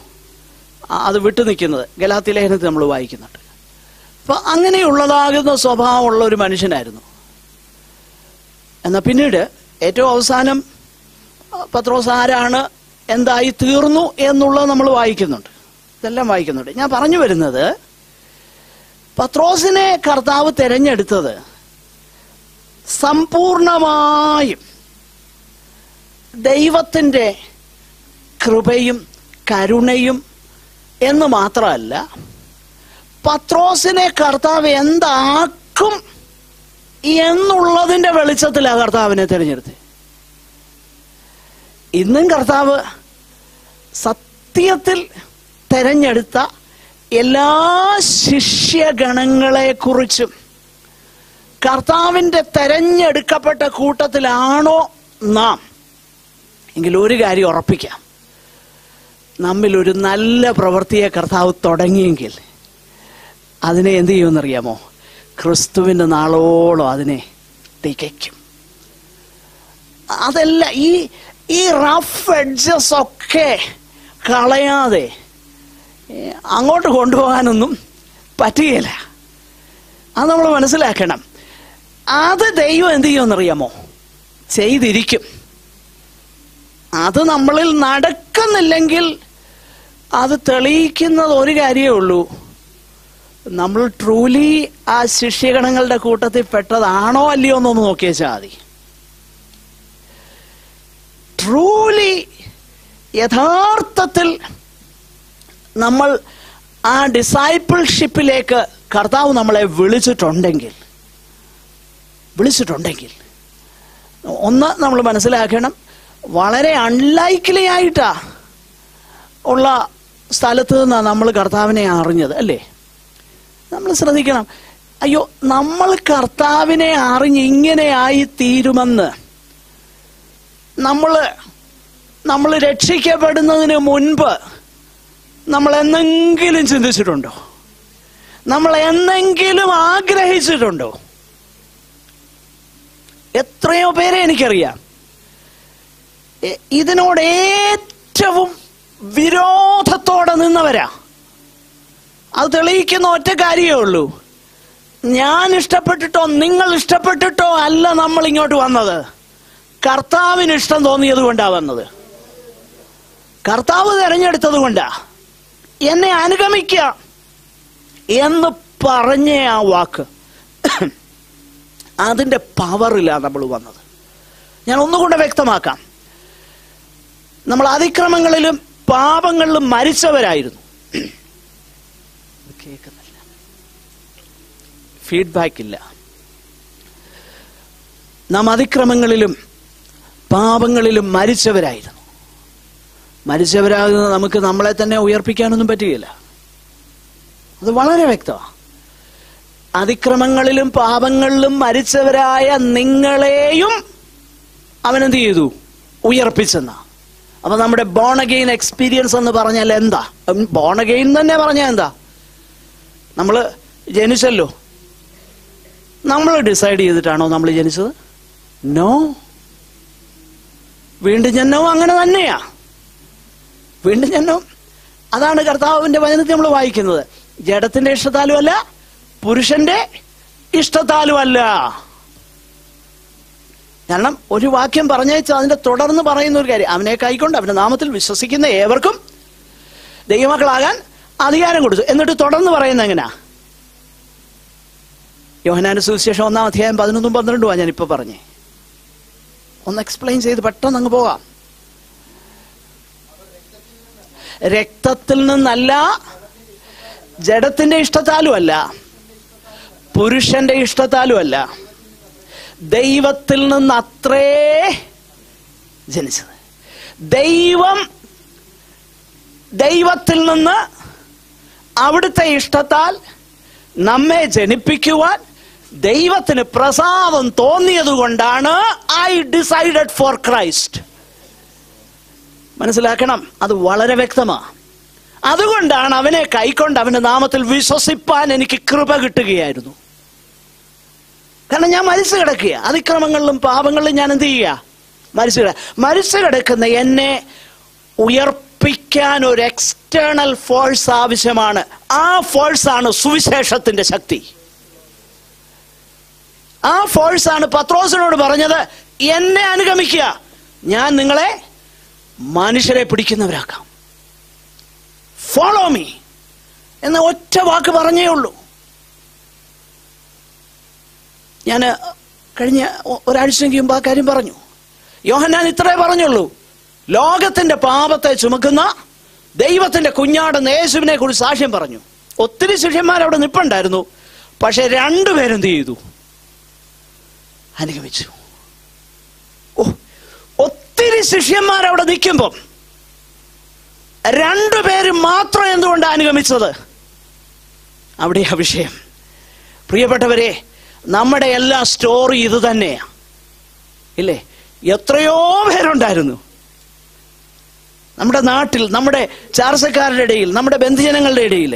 അത് വിട്ടു നിൽക്കുന്നത് ഗലാത്യ ലേഖനത്തിൽ നമ്മൾ വായിക്കുന്നുണ്ട്. അപ്പൊ അങ്ങനെയുള്ളതാകുന്ന സ്വഭാവമുള്ള ഒരു മനുഷ്യനായിരുന്നു. എന്നാൽ പിന്നീട് ഏറ്റവും അവസാനം പത്രോസ് ആരാണ്, എന്തായി തീർന്നു എന്നുള്ളത് നമ്മൾ വായിക്കുന്നുണ്ട്. ഇതെല്ലാം വായിക്കുന്നുണ്ട്. ഞാൻ പറഞ്ഞു വരുന്നത്, പത്രോസിനെ കർത്താവ് തെരഞ്ഞെടുത്തത് സമ്പൂർണമായും ദൈവത്തിൻ്റെ കൃപയും കരുണയും എന്ന് മാത്രമല്ല, പത്രോസിനെ കർത്താവ് എന്താക്കും എന്നുള്ളതിൻ്റെ വെളിച്ചത്തിലാണ് കർത്താവിനെ തിരഞ്ഞെടുത്തത്. ഇന്നും കർത്താവ് സത്യത്തിൽ തെരഞ്ഞെടുത്ത എല്ലാ ശിഷ്യഗണങ്ങളെക്കുറിച്ചും കർത്താവിൻ്റെ തെരഞ്ഞെടുക്കപ്പെട്ട കൂട്ടത്തിലാണോ നാം എങ്കിൽ ഒരു കാര്യം ഉറപ്പിക്കാം, നമ്മിൽ ഒരു നല്ല പ്രവൃത്തിയെ കർത്താവ് തുടങ്ങിയെങ്കിൽ അതിനെ എന്ത് ചെയ്യുമെന്നറിയാമോ? ക്രിസ്തുവിൻ്റെ നാളോളം അതിനെ തികയ്ക്കും. അതല്ല, ഈ റഫ് എഡ്ജസ് ഒക്കെ കളയാതെ അങ്ങോട്ട് കൊണ്ടുപോകാനൊന്നും പറ്റുകയില്ല. അത് നമ്മൾ മനസ്സിലാക്കണം. അത് ദൈവം എന്ത് ചെയ്യുമെന്നറിയാമോ? ചെയ്തിരിക്കും. അത് നമ്മളിൽ നടക്കുന്നില്ലെങ്കിൽ അത് തെളിയിക്കുന്നത് ഒരു കാര്യമേ ഉള്ളൂ, നമ്മൾ ട്രൂലി ആ ശിഷ്യഗണങ്ങളുടെ കൂട്ടത്തിൽ പെട്ടതാണോ അല്ലയോ എന്നൊന്ന് നോക്കിയേച്ചാൽ മതി. ട്രൂലി യഥാർത്ഥത്തിൽ നമ്മൾ ആ ഡിസൈപ്പിൾഷിപ്പിലേക്ക് കർത്താവ് നമ്മളെ വിളിച്ചിട്ടുണ്ടെങ്കിൽ ഒന്ന് നമ്മൾ മനസ്സിലാക്കണം, വളരെ അൺലൈക്ലി ആയിട്ടാ ഉള്ള സ്ഥലത്ത് നിന്നാണ് നമ്മൾ കർത്താവിനെ അറിഞ്ഞത്, അല്ലേ? നമ്മൾ ശ്രദ്ധിക്കണം. അയ്യോ, നമ്മൾ കർത്താവിനെ അറിഞ്ഞ് ഇങ്ങനെയായി തീരുമെന്ന് നമ്മൾ രക്ഷിക്കപ്പെടുന്നതിന് മുൻപ് നമ്മൾ എന്നെങ്കിലും ചിന്തിച്ചിട്ടുണ്ടോ? നമ്മൾ എന്നെങ്കിലും ആഗ്രഹിച്ചിട്ടുണ്ടോ? എത്രയോ പേരെ എനിക്കറിയാം ഇതിനോട് ഏറ്റവും വിരോധത്തോടെ നിന്നവരാ. അത് തെളിയിക്കുന്ന ഒറ്റ കാര്യമേ ഉള്ളൂ. ഞാൻ ഇഷ്ടപ്പെട്ടിട്ടോ നിങ്ങൾ ഇഷ്ടപ്പെട്ടിട്ടോ അല്ല നമ്മൾ ഇങ്ങോട്ട് വന്നത്. കർത്താവിന് ഇഷ്ടം തോന്നിയത് കൊണ്ടാ വന്നത്. കർത്താവ് തിരഞ്ഞെടുത്തത് കൊണ്ടാ. എന്നെ അനുഗമിക്കുക എന്ന് പറഞ്ഞ ആ വാക്ക്, അതിന്റെ പവറിലാ നമ്മൾ വന്നത്. ഞാൻ ഒന്നുകൂടെ വ്യക്തമാക്കാം. നമ്മൾ അതിക്രമങ്ങളിലും പാപങ്ങളിലും മരിച്ചവരായിരുന്നു. കേൾക്കുന്നില്ല, ഫീഡ്ബാക്ക് ഇല്ല. നാം അതിക്രമങ്ങളിലും പാപങ്ങളിലും മരിച്ചവരായിരുന്നു. മരിച്ചവരാകുന്നത് നമുക്ക് നമ്മളെ തന്നെ ഉയർപ്പിക്കാനൊന്നും പറ്റുകയില്ല. അത് വളരെ വ്യക്തമാണ്. അതിക്രമങ്ങളിലും പാപങ്ങളിലും മരിച്ചവരായ നിങ്ങളെയും അവനെന്ത് ചെയ്തു? ഉയർപ്പിച്ചെന്ന. അപ്പൊ നമ്മുടെ ബോൺ അഗെയിൻ എക്സ്പീരിയൻസ് എന്ന് പറഞ്ഞാൽ എന്താ? ബോൺ അഗെയിൻ തന്നെ പറഞ്ഞാൽ എന്താ? നമ്മൾ ജനിച്ചല്ലോ. നമ്മൾ ഡിസൈഡ് ചെയ്തിട്ടാണോ നമ്മൾ ജനിച്ചത്? നോ. വീണ്ടും ജന്മവും അങ്ങനെ തന്നെയാ. വീണ്ടും ജന്മം അതാണ് കർത്താവിന്റെ വചനത്തിൽ നമ്മൾ വായിക്കുന്നത്. ജഡത്തിന്റെ ഇഷ്ടത്താലും അല്ല, പുരുഷന്റെ ഇഷ്ടത്താലും അല്ല. കാരണം ഒരു വാക്യം പറഞ്ഞേച്ച് അതിന്റെ തുടർന്ന് പറയുന്ന ഒരു കാര്യം, അവനെ കൈക്കൊണ്ട് അവന്റെ നാമത്തിൽ വിശ്വസിക്കുന്ന ഏവർക്കും ദൈവമക്കളാകാൻ അധികാരം കൊടുത്തു. എന്നിട്ട് തുടർന്ന് പറയുന്നത് എങ്ങനെയാ? യോഹന്നാന്റെ സുവിശേഷം 1-ാം അധ്യായം 11-12 ഞാനിപ്പോ പറഞ്ഞേ. ഒന്ന് എക്സ്പ്ലെയിൻ ചെയ്ത് പെട്ടെന്ന് അങ്ങ് പോകാം. രക്തത്തിൽ നിന്നല്ല, ജഡത്തിന്റെ ഇഷ്ടത്താലും അല്ല, പുരുഷന്റെ ഇഷ്ടത്താലും അല്ല, ദൈവത്തിൽ നിന്ന് അത്രേ ജനിച്ചത്. ദൈവത്തിൽ നിന്ന് അവിടുത്തെ ഇഷ്ടത്താൽ നമ്മെ ജനിപ്പിക്കുവാൻ ദൈവത്തിന് പ്രസാദം തോന്നിയത് കൊണ്ടാണ് ഐ ഡിസൈഡഡ് ഫോർ ക്രൈസ്റ്റ്. മനസ്സിലാക്കണം, അത് വളരെ വ്യക്തമാണ്. അതുകൊണ്ടാണ് അവനെ കൈക്കൊണ്ട് അവന്റെ നാമത്തിൽ വിശ്വസിപ്പാൻ എനിക്ക് കൃപ കിട്ടുകയായിരുന്നു. കാരണം ഞാൻ മരിച്ചു കിടക്കുക. അതിക്രമങ്ങളിലും പാപങ്ങളിലും ഞാൻ എന്ത് ചെയ്യുക? മരിച്ചു കിടക്കുന്ന എന്നെ ഉയർപ്പിക്കാൻ ഒരു എക്സ്റ്റേണൽ ഫോഴ്സ് ആവശ്യമാണ്. ആ ഫോഴ്സാണ് സുവിശേഷത്തിന്റെ ശക്തി. ആ ഫോഴ്സാണ് പത്രോസിനോട് പറഞ്ഞത്, എന്നെ അനുഗമിക്കുക, ഞാൻ നിങ്ങളെ മനുഷ്യരെ പിടിക്കുന്നവരാക്കാം. ഫോളോ മീ എന്ന ഒറ്റ വാക്ക് പറഞ്ഞേ ഉള്ളൂ. ഞാൻ കഴിഞ്ഞ ഒരാഴ്ചയ്ക്ക് മുമ്പ് ആ കാര്യം പറഞ്ഞു. യോഹന്നാൻ ഇത്രേ പറഞ്ഞുള്ളൂ, ലോകത്തിന്റെ പാപത്തെ ചുമക്കുന്ന ദൈവത്തിന്റെ കുഞ്ഞാടെന്ന് യേശുവിനെ കുറിച്ച് സാക്ഷ്യം പറഞ്ഞു. ഒത്തിരി ശിഷ്യന്മാരവിടെ നിൽപ്പുണ്ടായിരുന്നു. പക്ഷെ രണ്ടുപേരെന്ത് ചെയ്തു? അനുഗമിച്ചു. ഒത്തിരി ശിഷ്യന്മാരവിടെ നിൽക്കുമ്പം രണ്ടുപേരും മാത്രം എന്തുകൊണ്ടാണ് അനുഗമിച്ചത്? അവിടെയാ വിഷയം. പ്രിയപ്പെട്ടവരെ, നമ്മുടെ എല്ലാ സ്റ്റോറി ഇത് തന്നെയാ, ഇല്ലേ? എത്രയോ പേരുണ്ടായിരുന്നു നമ്മുടെ നാട്ടിൽ, നമ്മുടെ ചാർച്ചക്കാരുടെ ഇടയിൽ, നമ്മുടെ ബന്ധുജനങ്ങളുടെ ഇടയിൽ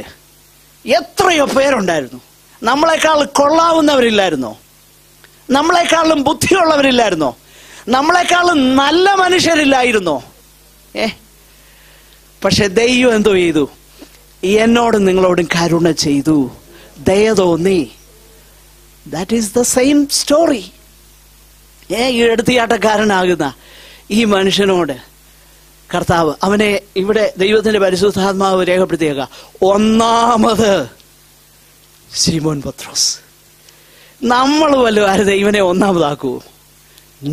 എത്രയോ പേരുണ്ടായിരുന്നു. നമ്മളെക്കാൾ കൊള്ളാവുന്നവരില്ലായിരുന്നോ? നമ്മളെക്കാളും ബുദ്ധിയുള്ളവരില്ലായിരുന്നോ? നമ്മളെക്കാളും നല്ല മനുഷ്യരില്ലായിരുന്നോ? പക്ഷെ ദൈവം എന്തോ ചെയ്തു? എന്നോടും നിങ്ങളോടും കരുണ ചെയ്തു, ദയ തോന്നി. That is the same story. ഈ എടുത്തിയാട്ടക്കാരനാകുന്ന ഈ മനുഷ്യനോട് കർത്താവ്, അവനെ ഇവിടെ ദൈവത്തിന്റെ പരിശുദ്ധാത്മാവ് രേഖപ്പെടുത്തിയേക്ക. ഒന്നാമത് ശിമോൻ പത്രോസ്. നമ്മൾ വല്ലതും ആര് ദൈവനെ ഒന്നാമതാക്കുവോ?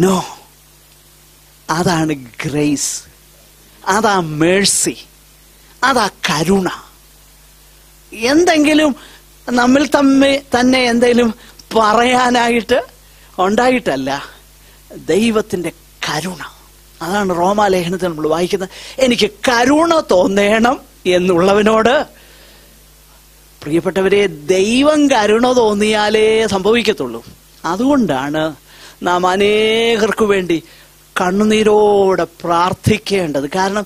നോ. അതാണ് ഗ്രേസ്, അതാ മേഴ്സി, അതാ കരുണ. എന്തെങ്കിലും നമ്മൾ തന്നെ എന്തെങ്കിലും പറയാനായിട്ട് ഉണ്ടായിട്ടല്ല, ദൈവത്തിന്റെ കരുണ. അതാണ് റോമാലേഖനത്തിൽ നമ്മൾ വായിക്കുന്നത്. എനിക്ക് കരുണ തോന്നണം എന്നുള്ളവനോട്, പ്രിയപ്പെട്ടവരെ, ദൈവം കരുണ തോന്നിയാലേ സംഭവിക്കത്തുള്ളൂ. അതുകൊണ്ടാണ് നാം അനേകർക്ക് വേണ്ടി കണ്ണുനീരോടെ പ്രാർത്ഥിക്കേണ്ടത്. കാരണം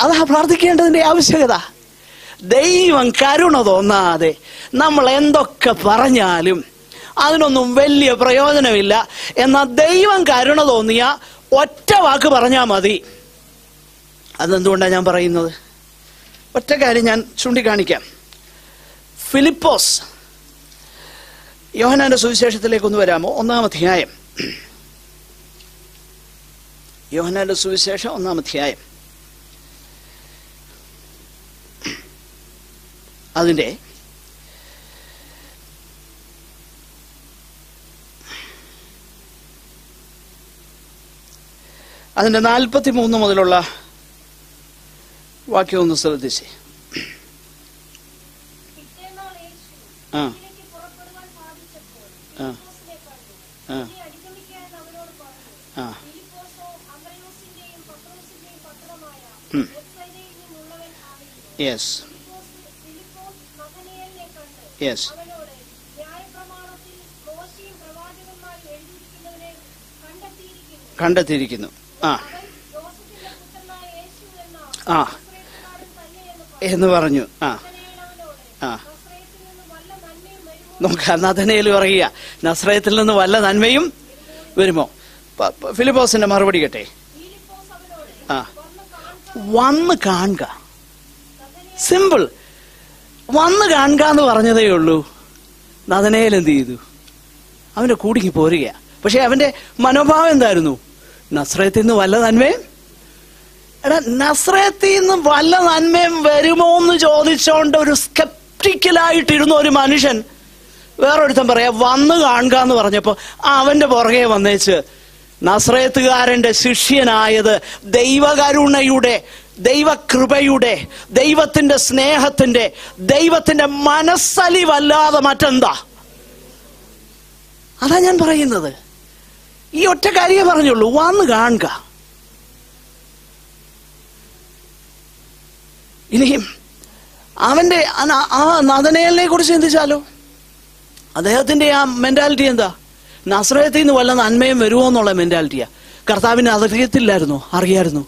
അതാ പ്രാർത്ഥിക്കേണ്ടതിന്റെ ആവശ്യകത. ദൈവം കരുണ തോന്നാതെ നമ്മൾ എന്തൊക്കെ പറഞ്ഞാലും അതിനൊന്നും വലിയ പ്രയോജനമില്ല. എന്നാൽ ദൈവം കരുണ തോന്നിയ ഒറ്റ വാക്ക് പറഞ്ഞാൽ മതി. അതെന്തുകൊണ്ടാണ് ഞാൻ പറയുന്നത്? ഒറ്റ കാര്യം ഞാൻ ചൂണ്ടിക്കാണിക്കാം. ഫിലിപ്പോസ്, യോഹന്നാന്റെ സുവിശേഷത്തിലേക്കൊന്ന് വരാമോ? 1-ാം അധ്യായം. യോഹന്നാന്റെ സുവിശേഷം 1-ാം അധ്യായം. അതിൻ്റെ 43 മുതലുള്ള വാക്യം ഒന്ന് ശ്രദ്ധിച്ചേ. കണ്ടെത്തിയിരിക്കുന്നു. എന്ന് പറഞ്ഞു. നോക്കാം, നഥനയേൽ പറയുക, നസ്രയത്തിൽ നിന്ന് വല്ല നന്മയും വരുമോ? ഫിലിപ്പോസിന്റെ മറുപടി കേട്ടെ. വന്ന് കാണുക. സിമ്പിൾ. വന്ന് കാണുക എന്ന് പറഞ്ഞതേ ഉള്ളൂ. നഥനയേൽ എന്ത് ചെയ്തു? അവന്റെ കൂടിക്ക് പോരുക. പക്ഷെ അവന്റെ മനോഭാവം എന്തായിരുന്നു? നസ്രയത്തിൽ നിന്ന് വല്ല നന്മയും. എടാ, നസ്രയത്തിൽ നിന്ന് വല്ല നന്മയും വരുമോ എന്ന് ചോദിച്ചോണ്ട് ഒരു സ്കെപ്റ്റിക്കലായിട്ടിരുന്ന ഒരു മനുഷ്യൻ വേറൊരുത്തൻ പറയാ വന്ന് കാണുക എന്ന് പറഞ്ഞപ്പോ അവന്റെ പുറകെ വന്നേച്ച് നസ്രയത്തുകാരന്റെ ശിഷ്യനായത് ദൈവകരുണയുടെ, ദൈവകൃപയുടെ, ദൈവത്തിന്റെ സ്നേഹത്തിന്റെ, ദൈവത്തിന്റെ മനസ്സലിവല്ലാതെ മറ്റെന്താ? അതാ ഞാൻ പറയുന്നത്. ഈ ഒറ്റ കാര്യമേ പറഞ്ഞുള്ളൂ, വന്ന് കാണുക. ഇനിയും അവന്റെ ആ നഥനയേലിനെ കുറിച്ച് ചിന്തിച്ചാലോ? അദ്ദേഹത്തിന്റെ ആ മെന്റാലിറ്റി എന്താ? നസ്രയത്തിൽ നിന്ന് വല്ല നന്മയും വരുമോ എന്നുള്ള മെന്റാലിറ്റിയാ. കർത്താവിന് അതറിയത്തില്ലായിരുന്നു, അറിയായിരുന്നു.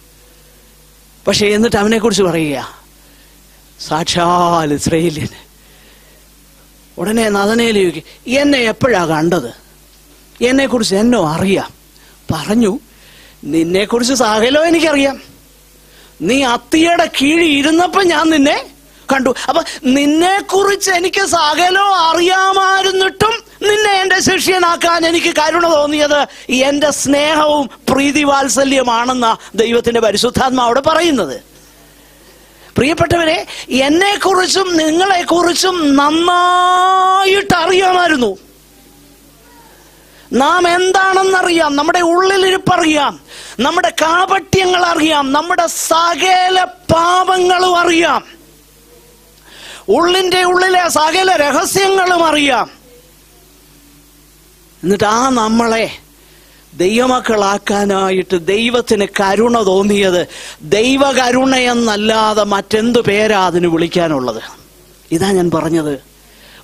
പക്ഷെ എന്നിട്ട് അവനെ കുറിച്ച് പറയുക സാക്ഷാൽ ഇസ്രായേല്യൻ. ഉടനെ നഥനയേൽ ചോദിക്കും, എന്നെ എപ്പോഴാ കണ്ടത്? എന്നെ കുറിച്ച് എന്നോ അറിയാം. പറഞ്ഞു, നിന്നെ കുറിച്ച് സകലോ എനിക്കറിയാം. നീ അത്തിയുടെ കീഴിൽ ഇരുന്നപ്പോ ഞാൻ നിന്നെ കണ്ടു. അപ്പൊ നിന്നെ കുറിച്ച് എനിക്ക് സകലോ അറിയാമായിരുന്നിട്ടും നിന്നെ എന്റെ ശിഷ്യനാക്കാൻ എനിക്ക് കരുണ തോന്നിയത് എന്റെ സ്നേഹവും പ്രീതിവാത്സല്യമാണെന്ന ദൈവത്തിന്റെ പരിശുദ്ധാത്മാവോട് പറയുന്നത്. പ്രിയപ്പെട്ടവരെ, എന്നെക്കുറിച്ചും നിങ്ങളെക്കുറിച്ചും നന്നായിട്ട് അറിയാമായിരുന്നു. നാം എന്താണെന്നറിയാം, നമ്മുടെ ഉള്ളിലിരിപ്പറിയാം, നമ്മുടെ കാപട്യങ്ങൾ അറിയാം, നമ്മുടെ സകല പാപങ്ങളും അറിയാം, ഉള്ളിന്റെ ഉള്ളിലെ സകല രഹസ്യങ്ങളും അറിയാം. എന്നിട്ട് ആ നമ്മളെ ദൈവമക്കളാക്കാനായിട്ട് ദൈവത്തിന് കരുണ തോന്നിയത് ദൈവകരുണയെന്നല്ലാതെ മറ്റെന്തു പേരാ അതിന് വിളിക്കാനുള്ളത്? ഇതാ ഞാൻ പറഞ്ഞത്.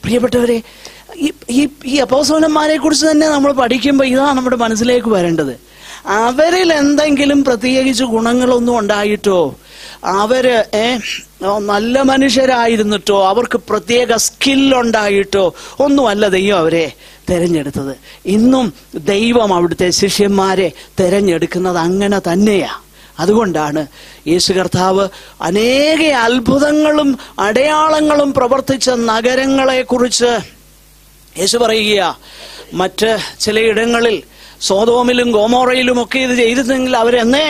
പ്രിയപ്പെട്ടവരെ, ഈ അപ്പോസ്തലന്മാരെ കുറിച്ച് തന്നെ നമ്മൾ പഠിക്കുമ്പോൾ ഇതാ നമ്മുടെ മനസ്സിലേക്ക് വരേണ്ടത്. അവരിൽ എന്തെങ്കിലും പ്രത്യേകിച്ച് ഗുണങ്ങളൊന്നും ഉണ്ടായിട്ടോ, അവര് നല്ല മനുഷ്യരായിരുന്നിട്ടോ, അവർക്ക് പ്രത്യേക സ്കില്ലുണ്ടായിട്ടോ ഒന്നുമല്ല ദൈവം അവരെ തെരഞ്ഞെടുത്തത്. ഇന്നും ദൈവം അവിടുത്തെ ശിഷ്യന്മാരെ തെരഞ്ഞെടുക്കുന്നത് അങ്ങനെ തന്നെയാ. അതുകൊണ്ടാണ് യേശു കർത്താവ് അനേക അത്ഭുതങ്ങളും അടയാളങ്ങളും പ്രവർത്തിച്ച നഗരങ്ങളെ കുറിച്ച് യേശു പറയുക, മറ്റ് ചിലയിടങ്ങളിൽ സോദോമിലും ഗോമോറയിലും ഒക്കെ ഇത് ചെയ്തിരുന്നെങ്കിൽ അവരെന്നേ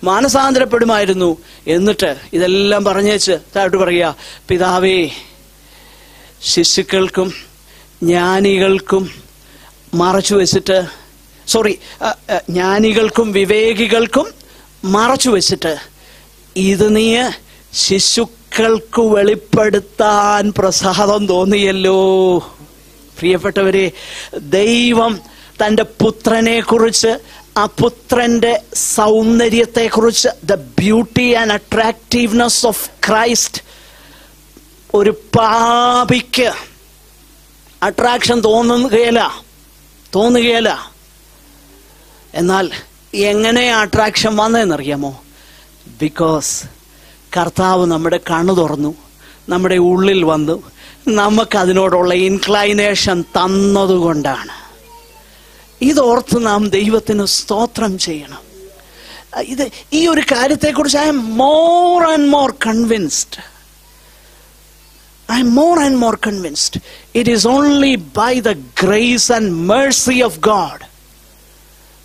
മാനസാന്തരപ്പെടുമായിരുന്നു. എന്നിട്ട് ഇതെല്ലാം പറഞ്ഞേച്ച് താഴോട്ട് പറയുക, പിതാവേ, ശിശുക്കൾക്കും ജ്ഞാനികൾക്കും മറച്ചു വെച്ചിട്ട്, ജ്ഞാനികൾക്കും വിവേകികൾക്കും മറച്ചു വെച്ചിട്ട് ഇത് നീ ശിശുക്കൾക്ക് വെളിപ്പെടുത്താൻ പ്രസാദം തോന്നിയല്ലോ. പ്രിയപ്പെട്ടവരെ, ദൈവം തൻ്റെ പുത്രനെ കുറിച്ച്, ആ പുത്രന്റെ സൗന്ദര്യത്തെ കുറിച്ച്, the beauty and attractiveness of Christ, ഒരു പാപിക്ക് അട്രാക്ഷൻ തോന്നുകയില്ല. എന്നാൽ എങ്ങനെ അട്രാക്ഷൻ വന്നതെന്നറിയാമോ? ബിക്കോസ് കർത്താവ് നമ്മുടെ കണ്ണു തുറന്നു, നമ്മുടെ ഉള്ളിൽ വന്നു നമുക്കതിനോടുള്ള ഇൻക്ലൈനേഷൻ തന്നതുകൊണ്ടാണ്. ഇതോർത്ത് നാം ദൈവത്തിന് സ്തോത്രം ചെയ്യണം. ഈ ഒരു കാര്യത്തെക്കുറിച്ച് I am more and more convinced. I am more and more convinced it is only by the grace and mercy of God.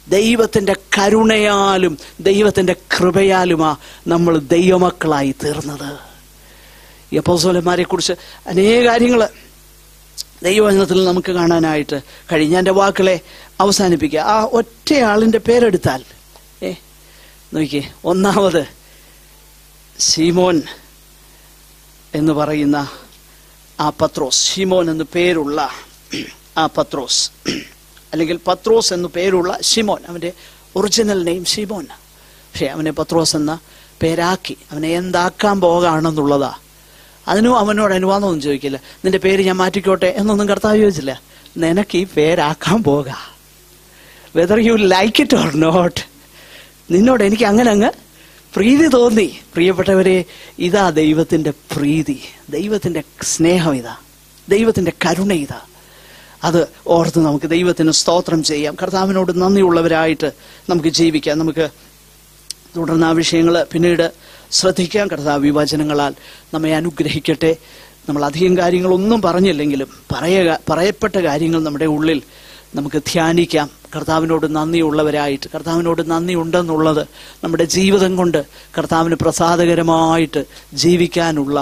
ദൈവത്തിൻ്റെ കരുണയാലും ദൈവത്തിൻ്റെ കൃപയാലുമാ നമ്മൾ ദൈവമക്കളായി തീർന്നത്. ഈ അപ്പോസ്തലന്മാരെ കുറിച്ച് അനേക കാര്യങ്ങൾ ദൈവവചനത്തിൽ നമുക്ക് കാണാനായിട്ട് കഴിയും. ഞാൻ എൻ്റെ വാക്കുകളെ അവസാനിപ്പിക്കുക. ആ ഒറ്റയാളിൻ്റെ പേരെടുത്താൽ നോക്കിയേ, ഒന്നാമത് ശീമോൻ എന്ന് പറയുന്ന ആ പത്രോസ്, ശിമോൻ എന്ന് പേരുള്ള ആ പത്രോസ്, അല്ലെങ്കിൽ പത്രോസ് എന്ന് പേരുള്ള ശിമോൻ, അവൻ്റെ ഒറിജിനൽ നെയിം ശിമോൻ. പക്ഷെ അവനെ പത്രോസ് എന്ന പേരാക്കി. അവനെ എന്താക്കാൻ പോകാണെന്നുള്ളതാ. അതിനും അവനോട് അനുവാദമൊന്നും ചോദിക്കില്ല. നിന്റെ പേര് ഞാൻ മാറ്റിക്കോട്ടെ എന്നൊന്നും കർത്താവ് ചോദിച്ചില്ല. നിനക്ക് ഈ പേരാക്കാൻ പോക, whether you like it or not. നിന്നോട് എനിക്ക് അങ്ങനെ അങ്ങ് പ്രീതി തോന്നി. പ്രിയപ്പെട്ടവരെ, ഇതാ ദൈവത്തിൻ്റെ പ്രീതി, ദൈവത്തിൻ്റെ സ്നേഹം, ഇതാ ദൈവത്തിൻ്റെ കരുണ, ഇതാ. അത് ഓർത്ത് നമുക്ക് ദൈവത്തിന് സ്തോത്രം ചെയ്യാം. കർത്താവിനോട് നന്ദിയുള്ളവരായിട്ട് നമുക്ക് ജീവിക്കാം. നമുക്ക് തുടർന്ന് ആ വിഷയങ്ങൾ പിന്നീട് ശ്രദ്ധിക്കാം. കർത്താവ് ഈ വചനങ്ങളാൽ നമ്മെ അനുഗ്രഹിക്കട്ടെ. നമ്മൾ അധികം കാര്യങ്ങളൊന്നും പറഞ്ഞില്ലെങ്കിലും പറയപ്പെട്ട കാര്യങ്ങൾ നമ്മുടെ ഉള്ളിൽ നമുക്ക് ധ്യാനിക്കാം. കർത്താവിനോട് നന്ദിയുള്ളവരായിട്ട്, കർത്താവിനോട് നന്ദി ഉണ്ടെന്നുള്ളത് നമ്മുടെ ജീവിതം കൊണ്ട് കർത്താവിന് പ്രസാദകരമായിട്ട് ജീവിക്കാനുള്ള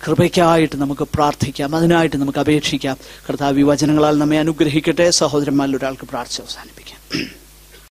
കൃപയ്ക്കായിട്ട് നമുക്ക് പ്രാർത്ഥിക്കാം. അതിനായിട്ട് നമുക്ക് അപേക്ഷിക്കാം. കർത്താവ് ഈ വചനങ്ങളാൽ നമ്മെ അനുഗ്രഹിക്കട്ടെ. സഹോദരന്മാരിൽ ഒരാൾക്ക് പ്രാർത്ഥിച്ച് അവസാനിപ്പിക്കാം.